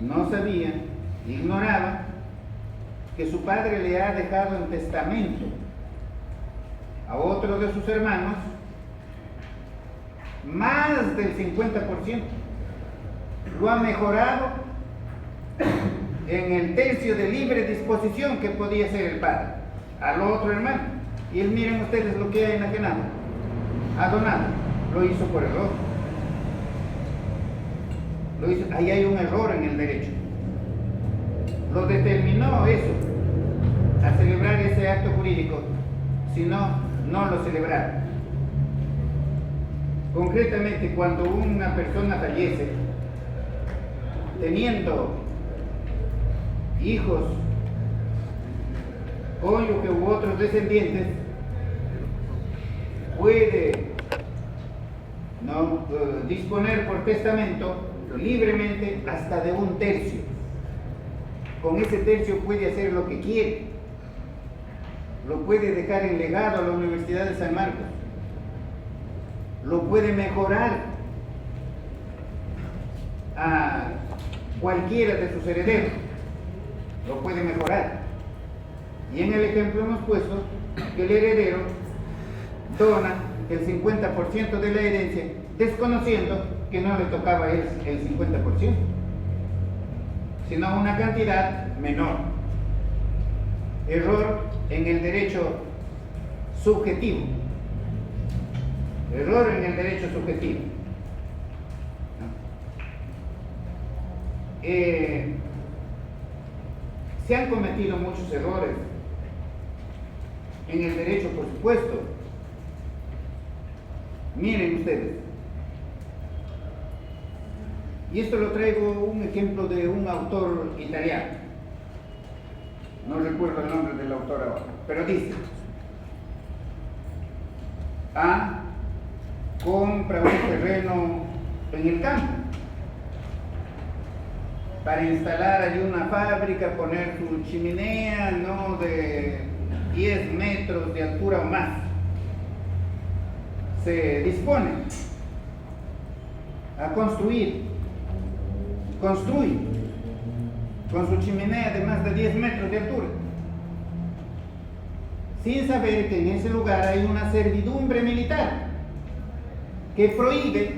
Speaker 1: no sabía, ignoraba que su padre le ha dejado en testamento a otro de sus hermanos más del 50%. Lo ha mejorado en el tercio de libre disposición que podía ser el padre al otro hermano. Y él, miren ustedes lo que ha enajenado, ha donado, lo hizo por error. Lo hizo, ahí hay un error en el derecho. Lo determinó eso, a celebrar ese acto jurídico, si no, no lo celebraron. Concretamente, cuando una persona fallece, teniendo hijos, cónyuge u otros descendientes, puede disponer por testamento libremente hasta de un tercio. Con ese tercio puede hacer lo que quiere. Lo puede dejar en legado a la Universidad de San Marcos. Lo puede mejorar a cualquiera de sus herederos. Lo puede mejorar. Y en el ejemplo hemos puesto que el heredero dona el 50% de la herencia, desconociendo que no le tocaba a él el 50%, sino una cantidad menor. Error en el derecho subjetivo. Error en el derecho subjetivo. Se han cometido muchos errores en el derecho, por supuesto. Miren ustedes, y esto lo traigo un ejemplo de un autor italiano, no recuerdo el nombre del autor ahora, pero dice: A compra un terreno en el campo para instalar allí una fábrica, poner su chimenea, ¿no?, de 10 metros de altura o más. Se dispone a construye con su chimenea de más de 10 metros de altura, sin saber que en ese lugar hay una servidumbre militar que prohíbe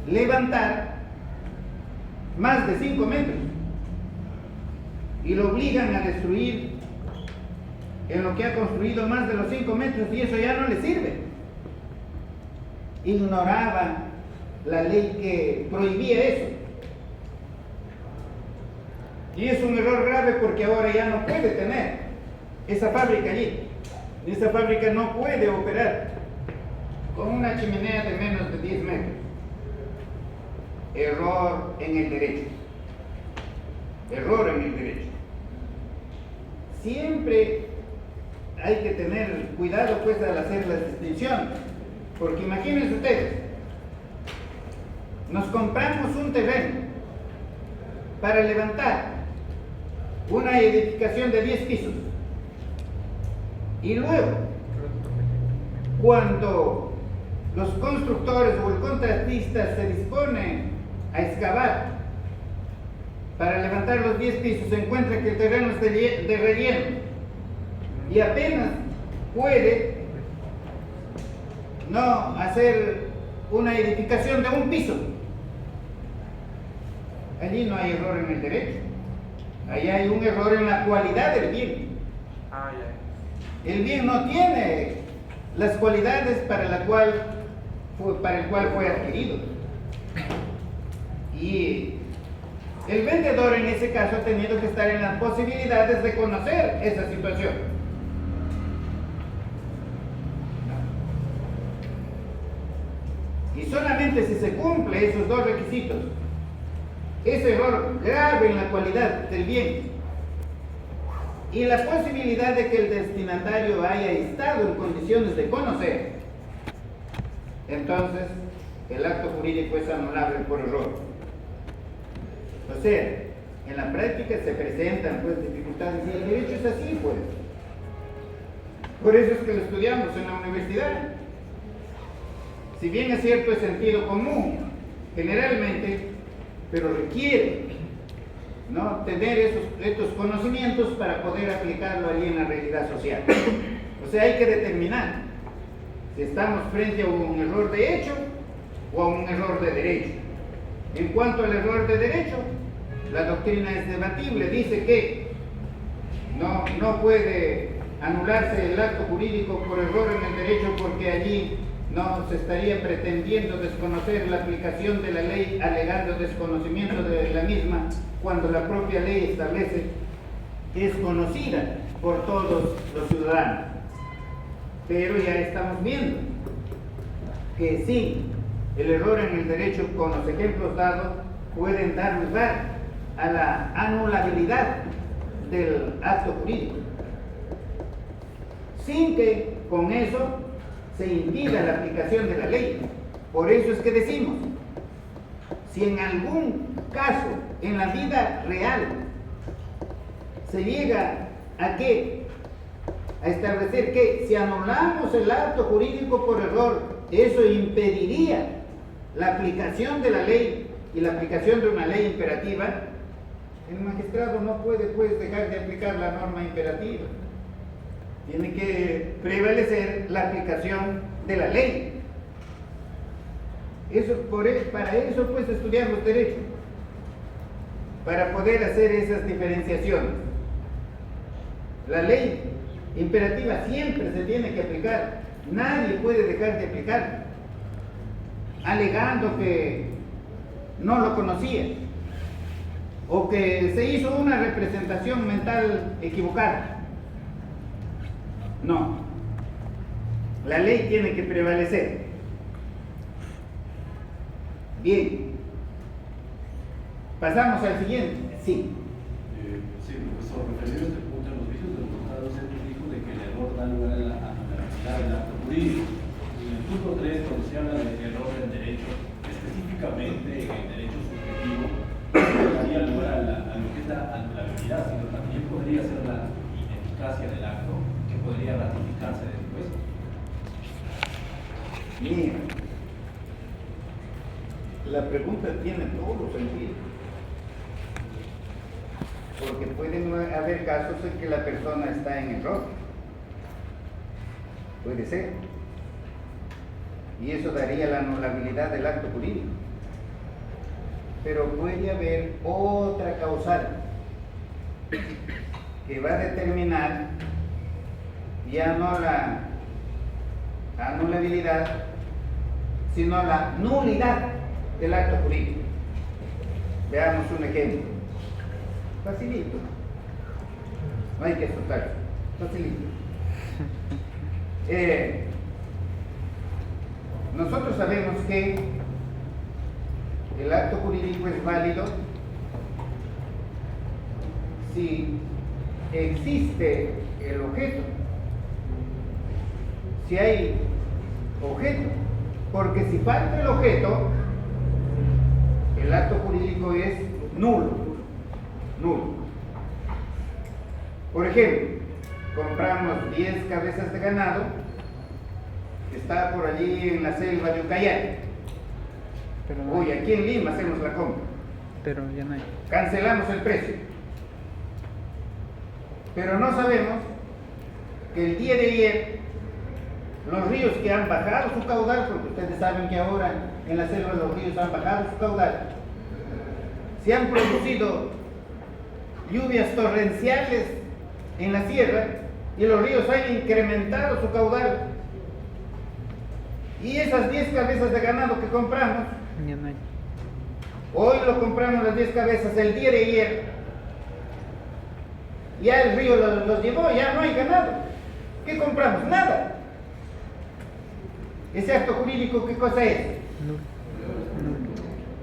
Speaker 1: levantar más de 5 metros y lo obligan a destruir en lo que ha construido más de los 5 metros, y eso ya no le sirve. Ignoraba la ley que prohibía eso. Y es un error grave, porque ahora ya no puede tener esa fábrica allí. Esa fábrica no puede operar con una chimenea de menos de 10 metros. Error en el derecho. Error en el derecho. Siempre hay que tener cuidado, pues, al hacer las distinciones. Porque imagínense ustedes, nos compramos un terreno para levantar una edificación de 10 pisos, y luego, cuando los constructores o el contratista se disponen a excavar para levantar los 10 pisos, se encuentra que el terreno es de relleno y apenas puede no hacer una edificación de un piso. Allí no hay error en el derecho, allí hay un error en la cualidad del bien. El bien no tiene las cualidades para la cual para el cual fue adquirido. Y el vendedor en ese caso ha tenido que estar en las posibilidades de conocer esa situación. Y solamente si se cumple esos dos requisitos, ese error grave en la cualidad del bien y la posibilidad de que el destinatario haya estado en condiciones de conocer, entonces el acto jurídico es anulable por error. O sea, en la práctica se presentan pues dificultades y el derecho es así pues. Por eso es que lo estudiamos en la universidad. Si bien es cierto es sentido común, generalmente, pero requiere, ¿no?, tener estos conocimientos para poder aplicarlo allí en la realidad social. O sea, hay que determinar si estamos frente a un error de hecho o a un error de derecho. En cuanto al error de derecho, la doctrina es debatible, dice que no puede anularse el acto jurídico por error en el derecho porque allí no se estaría pretendiendo desconocer la aplicación de la ley alegando desconocimiento de la misma cuando la propia ley establece que es conocida por todos los ciudadanos. Pero ya estamos viendo que sí, el error en el derecho con los ejemplos dados pueden dar lugar a la anulabilidad del acto jurídico, sin que con eso se impida la aplicación de la ley. Por eso es que decimos, si en algún caso en la vida real se llega a establecer que si anulamos el acto jurídico por error, eso impediría la aplicación de la ley y la aplicación de una ley imperativa, el magistrado no puede pues dejar de aplicar la norma imperativa. Tiene que prevalecer la aplicación de la ley. Para eso pues estudiamos derecho, para poder hacer esas diferenciaciones. La ley imperativa siempre se tiene que aplicar, nadie puede dejar de aplicar, alegando que no lo conocía o que se hizo una representación mental equivocada. No, la ley tiene que prevalecer. Bien, pasamos al siguiente. Sí.
Speaker 6: Sí, profesor, referido a este punto, en los vicios demostrados se dijo de que el error da lugar a la anulabilidad del acto jurídico. En el punto 3, cuando se habla de error en derecho, específicamente en derecho subjetivo, no daría lugar a lo que es la anulabilidad, sino también podría ser la ineficacia del acto, que podría ratificarse después.
Speaker 1: Mira, la pregunta tiene todo sentido, porque pueden haber casos en que la persona está en error, puede ser, y eso daría la anulabilidad del acto jurídico, pero puede haber otra causal que va a determinar ya no la anulabilidad, sino la nulidad del acto jurídico. Veamos un ejemplo. Facilito. No hay que asustarse. Facilito. Nosotros sabemos que el acto jurídico es válido si existe el objeto. Si hay objeto, porque si falta el objeto, el acto jurídico es nulo. Por ejemplo, compramos 10 cabezas de ganado que está por allí en la selva de Ucayali. Hoy aquí en Lima hacemos la compra.
Speaker 7: Pero ya no hay.
Speaker 1: Cancelamos el precio. Pero no sabemos que el día de ayer los ríos que han bajado su caudal, porque ustedes saben que ahora en la selva los ríos han bajado su caudal, se han producido lluvias torrenciales en la sierra y los ríos han incrementado su caudal. Y esas 10 cabezas de ganado que compramos,
Speaker 7: Ya no hay.
Speaker 1: hoy lo compramos las 10 cabezas, el día de ayer, ya el río los llevó, ya no hay ganado. ¿Qué compramos? Nada. ¿Ese acto jurídico qué cosa es?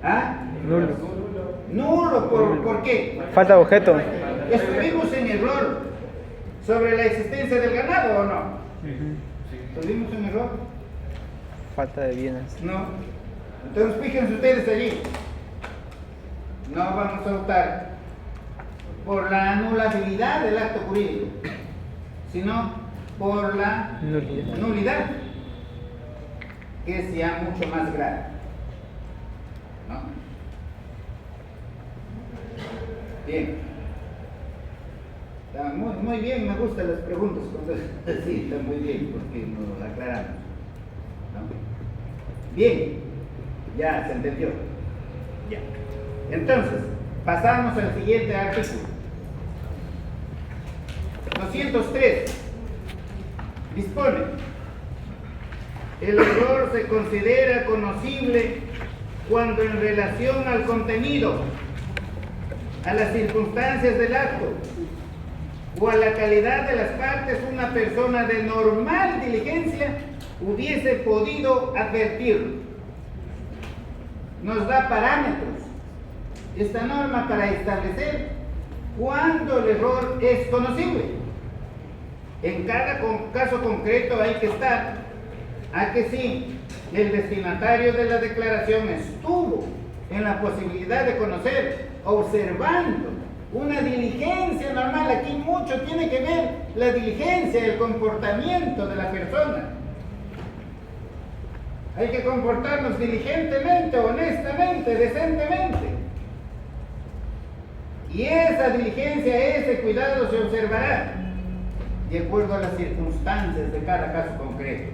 Speaker 1: ¿Ah?
Speaker 7: Nulo.
Speaker 1: Nulo, ¿por qué?
Speaker 7: Falta de objeto.
Speaker 1: ¿Estuvimos en error sobre la existencia del ganado o no? ¿Estuvimos en error?
Speaker 7: Falta de bienes.
Speaker 1: No. Entonces fíjense ustedes allí. No vamos a optar por la anulabilidad del acto jurídico, sino por la nulidad, que es ya mucho más grave. ¿No? Bien. Está muy bien, me gustan las preguntas. Sí, está muy bien, porque nos aclaramos. ¿No? Bien, ya se entendió. Ya. Entonces, pasamos al siguiente artículo. 203. Dispone: el error se considera conocible cuando en relación al contenido, a las circunstancias del acto o a la calidad de las partes, una persona de normal diligencia hubiese podido advertirlo. Nos da parámetros esta norma para establecer cuándo el error es conocible. En cada caso concreto hay que estar a que sí, el destinatario de la declaración estuvo en la posibilidad de conocer, observando una diligencia normal. Aquí mucho tiene que ver la diligencia, el comportamiento de la persona. Hay que comportarnos diligentemente, honestamente, decentemente. Y esa diligencia, ese cuidado se observará de acuerdo a las circunstancias de cada caso concreto,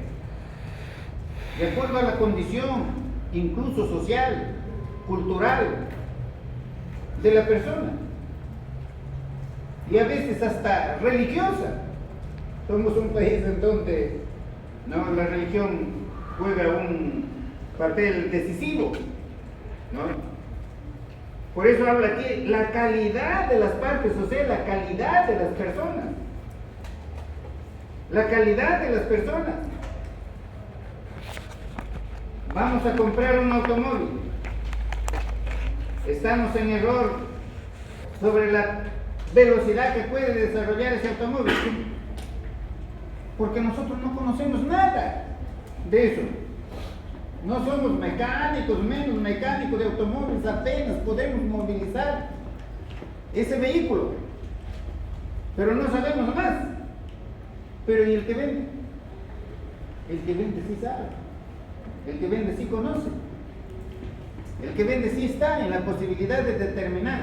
Speaker 1: de acuerdo a la condición, incluso social, cultural, de la persona, y a veces hasta religiosa. Somos un país en donde la religión juega un papel decisivo, ¿no? Por eso habla aquí la calidad de las partes, o sea, la calidad de las personas. La calidad de las personas. Vamos a comprar un automóvil. Estamos en error sobre la velocidad que puede desarrollar ese automóvil, porque nosotros no conocemos nada de eso. No somos mecánicos, menos mecánicos de automóviles, apenas podemos movilizar ese vehículo, pero no sabemos más. Pero ¿y el que vende? El que vende sí sabe, el que vende sí conoce, el que vende sí está en la posibilidad de determinar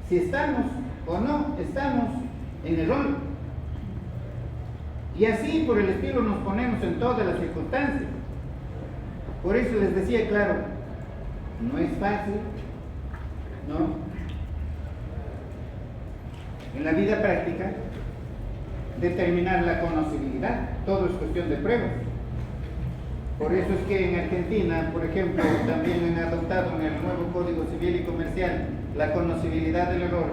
Speaker 1: si estamos o no estamos en error. Y así por el estilo nos ponemos en todas las circunstancias. Por eso les decía, claro, no es fácil, ¿no? En la vida práctica, determinar la conocibilidad, todo es cuestión de pruebas. Por eso es que en Argentina, por ejemplo, también han adoptado en el nuevo Código Civil y Comercial la conocibilidad del error,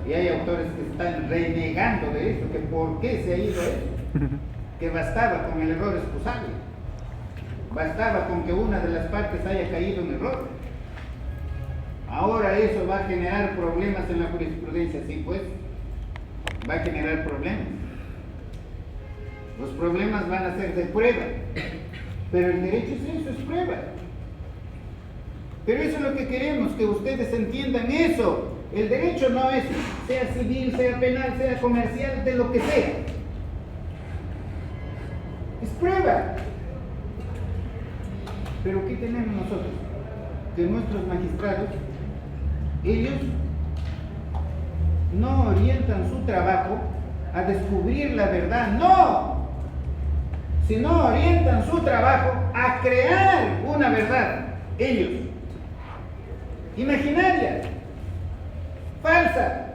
Speaker 1: y hay autores que están renegando de eso, que por qué se ha ido eso, que bastaba con el error excusable, bastaba con que una de las partes haya caído en error. Ahora eso va a generar problemas en la jurisprudencia, sí, pues, va a generar problemas. Los problemas van a ser de prueba, pero el derecho es eso, es prueba. Pero eso es lo que queremos, que ustedes entiendan eso. El derecho no es, sea civil, sea penal, sea comercial, de lo que sea. Es prueba. Pero ¿qué tenemos nosotros? Que nuestros magistrados, ellos no orientan su trabajo a descubrir la verdad, no, sino orientan su trabajo a crear una verdad, ellos, imaginaria, falsa,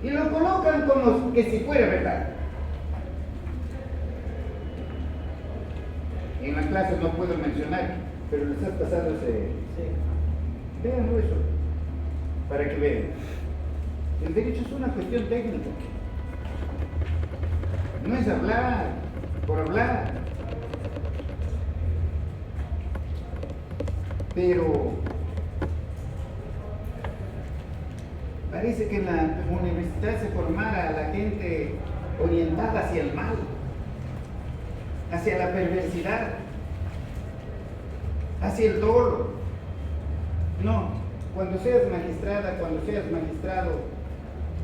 Speaker 1: y lo colocan como que si fuera verdad. En la clase no puedo mencionar, pero les has pasado ese... Véanlo eso, para que vean. El derecho es una cuestión técnica. No es hablar por hablar. Pero parece que en la universidad se formara a la gente orientada hacia el mal, hacia la perversidad, hacia el dolo. No, cuando seas magistrada, cuando seas magistrado,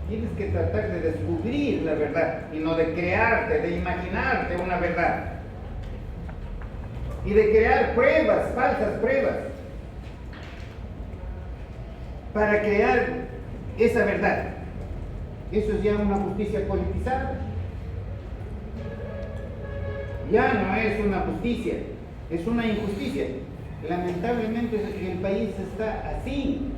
Speaker 1: tienes que tratar de descubrir la verdad y no de crearte, de imaginarte una verdad y de crear pruebas, falsas pruebas, para crear esa verdad. Eso es ya una justicia politizada. Ya no es una justicia, es una injusticia. Lamentablemente el país está así.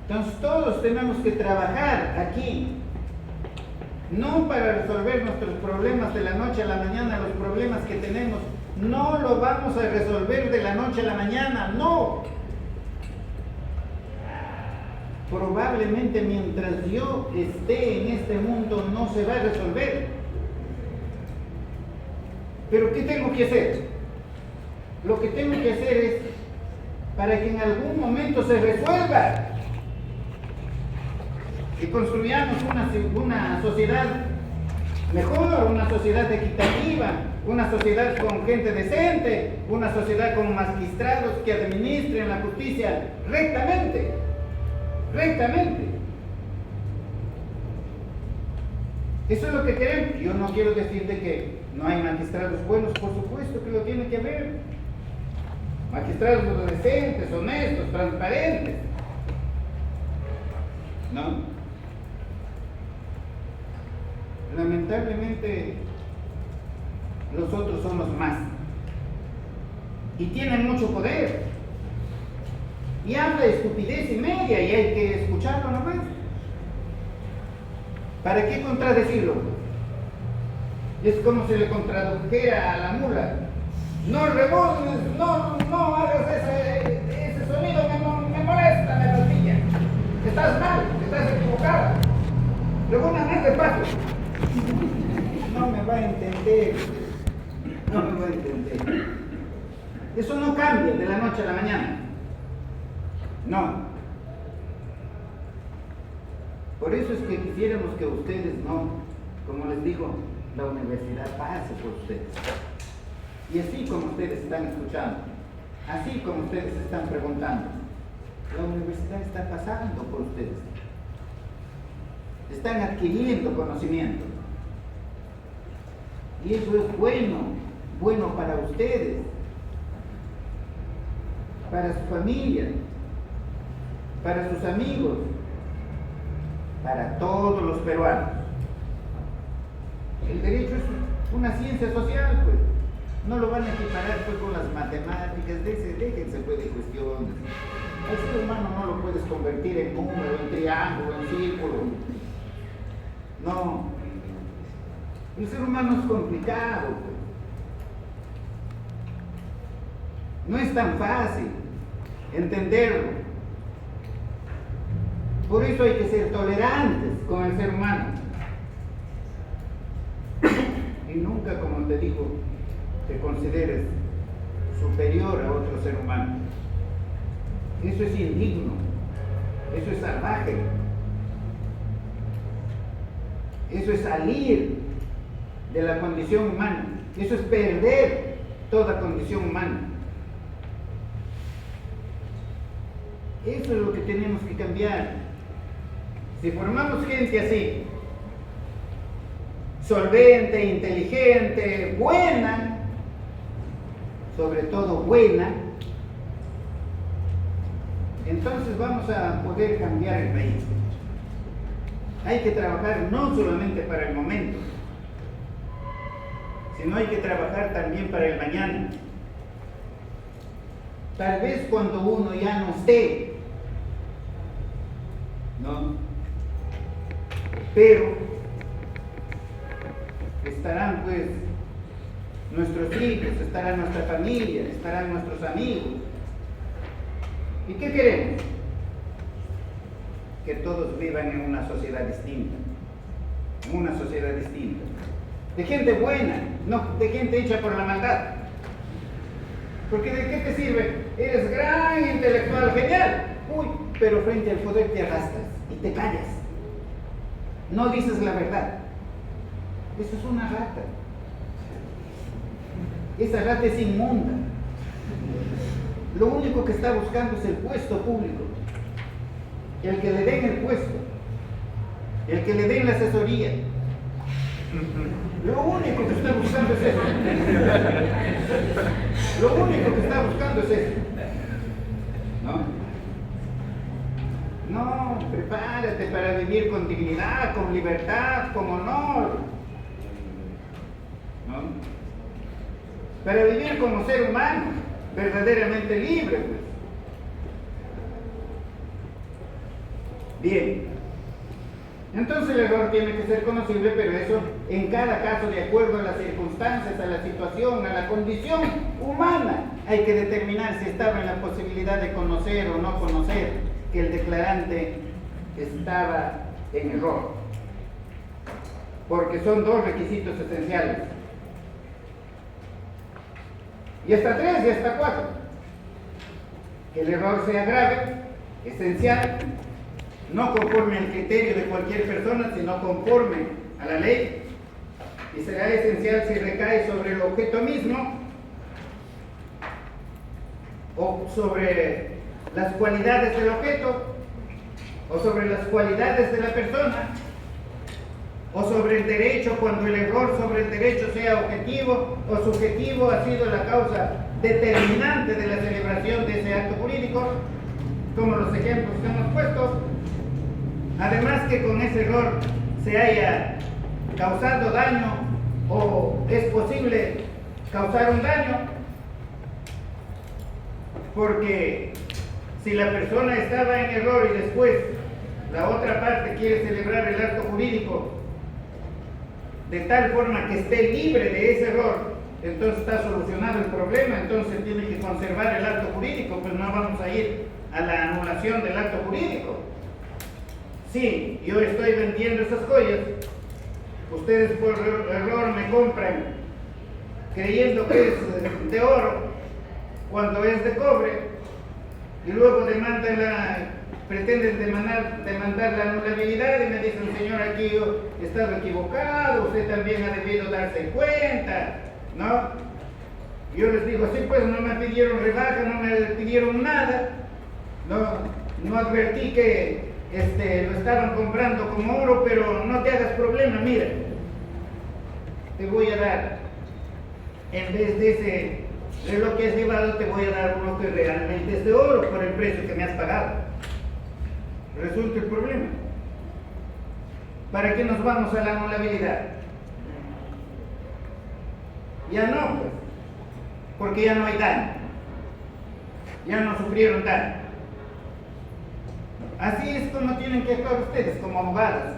Speaker 1: Entonces todos tenemos que trabajar aquí, no para resolver nuestros problemas de la noche a la mañana. Los problemas que tenemos no los vamos a resolver de la noche a la mañana, no. Probablemente mientras yo esté en este mundo no se va a resolver. Pero ¿qué tengo que hacer? Lo que tengo que hacer es para que en algún momento se resuelva y construyamos una sociedad mejor, una sociedad equitativa, una sociedad con gente decente, una sociedad con magistrados que administren la justicia rectamente. Eso es lo que queremos. Yo no quiero decir de que no hay magistrados buenos, por supuesto que lo tiene que haber. Magistrados decentes, honestos, transparentes. ¿No? Lamentablemente los otros son los más. Y tienen mucho poder. Y habla estupidez y media y hay que escucharlo nomás. ¿Para qué contradecirlo? Es como si le contradujera a la mula. No reboznes, no hagas ese sonido, me molesta, me fastidia. Estás mal, estás equivocada. Luego una más de paso. No me va a entender. Eso no cambia de la noche a la mañana. No. Por eso es que quisiéramos que ustedes no, como les digo, la universidad pase por ustedes. Y así como ustedes están escuchando, así como ustedes están preguntando, la universidad está pasando por ustedes. Están adquiriendo conocimiento. Y eso es bueno para ustedes, para su familia, para sus amigos, para todos los peruanos. El derecho es una ciencia social, pues. No lo van a equiparar pues con las matemáticas, déjense pues de cuestiones. Al ser humano no lo puedes convertir en número, en triángulo, en círculo. No. El ser humano es complicado, pues. No es tan fácil entenderlo. Por eso hay que ser tolerantes con el ser humano. Y nunca, como te digo, te consideres superior a otro ser humano. Eso es indigno. Eso es salvaje. Eso es salir de la condición humana. Eso es perder toda condición humana. Eso es lo que tenemos que cambiar. Si formamos gente así, solvente, inteligente, buena, sobre todo buena, entonces vamos a poder cambiar el país. Hay que trabajar no solamente para el momento, sino hay que trabajar también para el mañana. Tal vez cuando uno ya no esté, ¿no? Pero estarán pues nuestros hijos, estará nuestra familia, estarán nuestros amigos. ¿Y qué queremos? Que todos vivan en una sociedad distinta, de gente buena, no de gente hecha por la maldad. Porque ¿de qué te sirve? Eres gran intelectual, genial, pero frente al poder te arrastras y te callas, no dices la verdad. Eso es una rata. Esa rata es inmunda. Lo único que está buscando es el puesto público, el que le den el puesto, el que le den la asesoría. Lo único que está buscando es eso. Lo único que está buscando es eso. No, prepárate para vivir con dignidad, con libertad, con honor. Para vivir como ser humano, verdaderamente libre, pues. Bien. Entonces el error tiene que ser conocible, pero eso en cada caso de acuerdo a las circunstancias, a la situación, a la condición humana. Hay que determinar si estaba en la posibilidad de conocer o no conocer que el declarante estaba en error. Porque son dos requisitos esenciales. Y hasta 3 y hasta 4. Que el error sea grave, esencial, no conforme al criterio de cualquier persona, sino conforme a la ley, y será esencial si recae sobre el objeto mismo o sobre las cualidades del objeto o sobre las cualidades de la persona o sobre el derecho, cuando el error sobre el derecho sea objetivo o subjetivo ha sido la causa determinante de la celebración de ese acto jurídico, como los ejemplos que hemos puesto. Además que con ese error se haya causado daño o es posible causar un daño, porque si la persona estaba en error y después la otra parte quiere celebrar el acto jurídico de tal forma que esté libre de ese error, entonces está solucionado el problema, entonces tiene que conservar el acto jurídico, pues no vamos a ir a la anulación del acto jurídico. Sí, yo estoy vendiendo esas joyas, ustedes por error me compran creyendo que es de oro cuando es de cobre, y luego pretenden demandar la anulabilidad y me dicen, señor, aquí yo he estado equivocado, usted también ha debido darse cuenta, ¿no? Yo les digo, sí, pues no me pidieron rebaja, no me pidieron nada, no advertí que lo estaban comprando como oro, pero no te hagas problema, mira, te voy a dar, en vez de ese reloj que has llevado, te voy a dar uno que realmente es de oro por el precio que me has pagado. Resuelto el problema. ¿Para qué nos vamos a la anulabilidad? Ya no, pues, porque ya no hay daño, ya no sufrieron daño. Así es como tienen que actuar ustedes como abogados,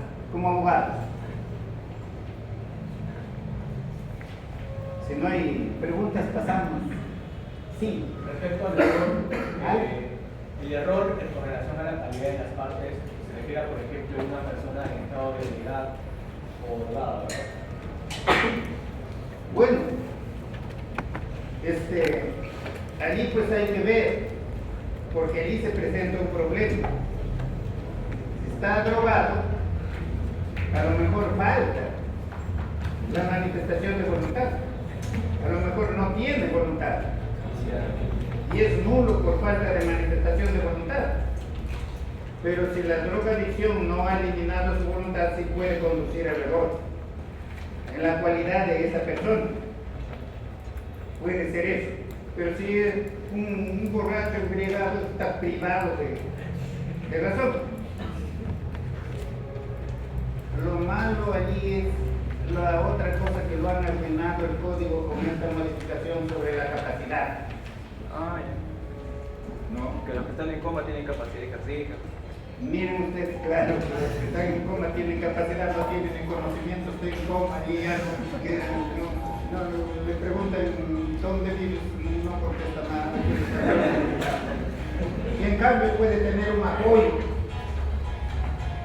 Speaker 1: Si no hay preguntas, pasamos. Sí.
Speaker 5: Respecto al error, el error con relación a la calidad de las partes se refiere a, por ejemplo, a una persona en estado de debilidad o drogada, ¿verdad?
Speaker 1: Bueno, allí pues hay que ver, porque allí se presenta un problema. Si está drogado, a lo mejor falta la manifestación de voluntad, a lo mejor no tiene voluntad y es nulo por falta de manifestación de voluntad. Pero si la drogadicción no ha eliminado su voluntad, sí puede conducir al error en la cualidad de esa persona. Puede ser eso. Pero si es un borracho embriagado, está privado de razón. Lo malo allí es la otra cosa que lo han arruinado el código con esta modificación sobre la capacidad.
Speaker 4: Ah, ya.
Speaker 1: ¿No?
Speaker 4: Que los que están en coma tienen capacidad ejercicio.
Speaker 1: Miren ustedes, claro, los que están en coma tienen capacidad, no tienen el conocimiento, estoy en coma y algo que le preguntan dónde vives, no contesta nada. Y en cambio puede tener un apoyo.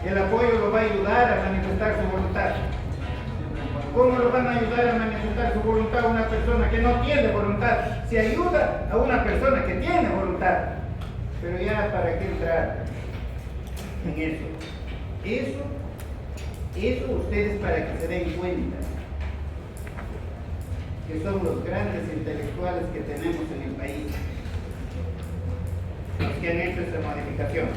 Speaker 1: El apoyo lo va a ayudar a manifestar su voluntad. ¿Cómo lo van a ayudar a manifestar su voluntad a una persona que no tiene voluntad? Se ayuda a una persona que tiene voluntad. Pero ya, ¿para qué entrar en eso? Eso ustedes para que se den cuenta que son los grandes intelectuales que tenemos en el país, los que han hecho esta modificación.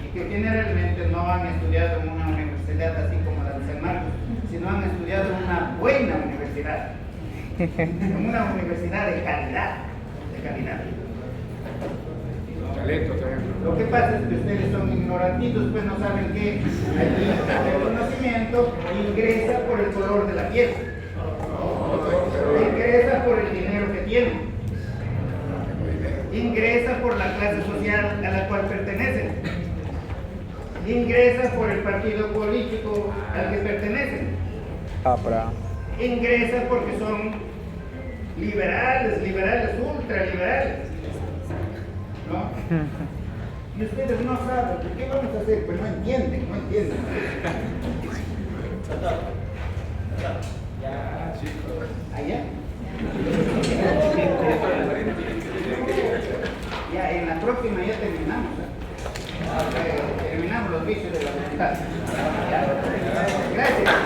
Speaker 1: Y que generalmente no han estudiado en una universidad así como la de San Marcos, sino han estudiado en una buena universidad, en una universidad de calidad, Lo que pasa es que ustedes son ignorantitos, pues no saben que el conocimiento ingresa por el color de la piel, ingresa por el dinero que tienen, ingresa por la clase social a la cual pertenecen, ingresa por el partido político al que pertenecen, ingresa porque son liberales, ultraliberales, ¿no? Y ustedes no saben, ¿qué vamos a hacer? Pues no entienden. ¿Allá? Ya, en la próxima ya terminamos. Terminamos los vicios de la voluntad. Gracias.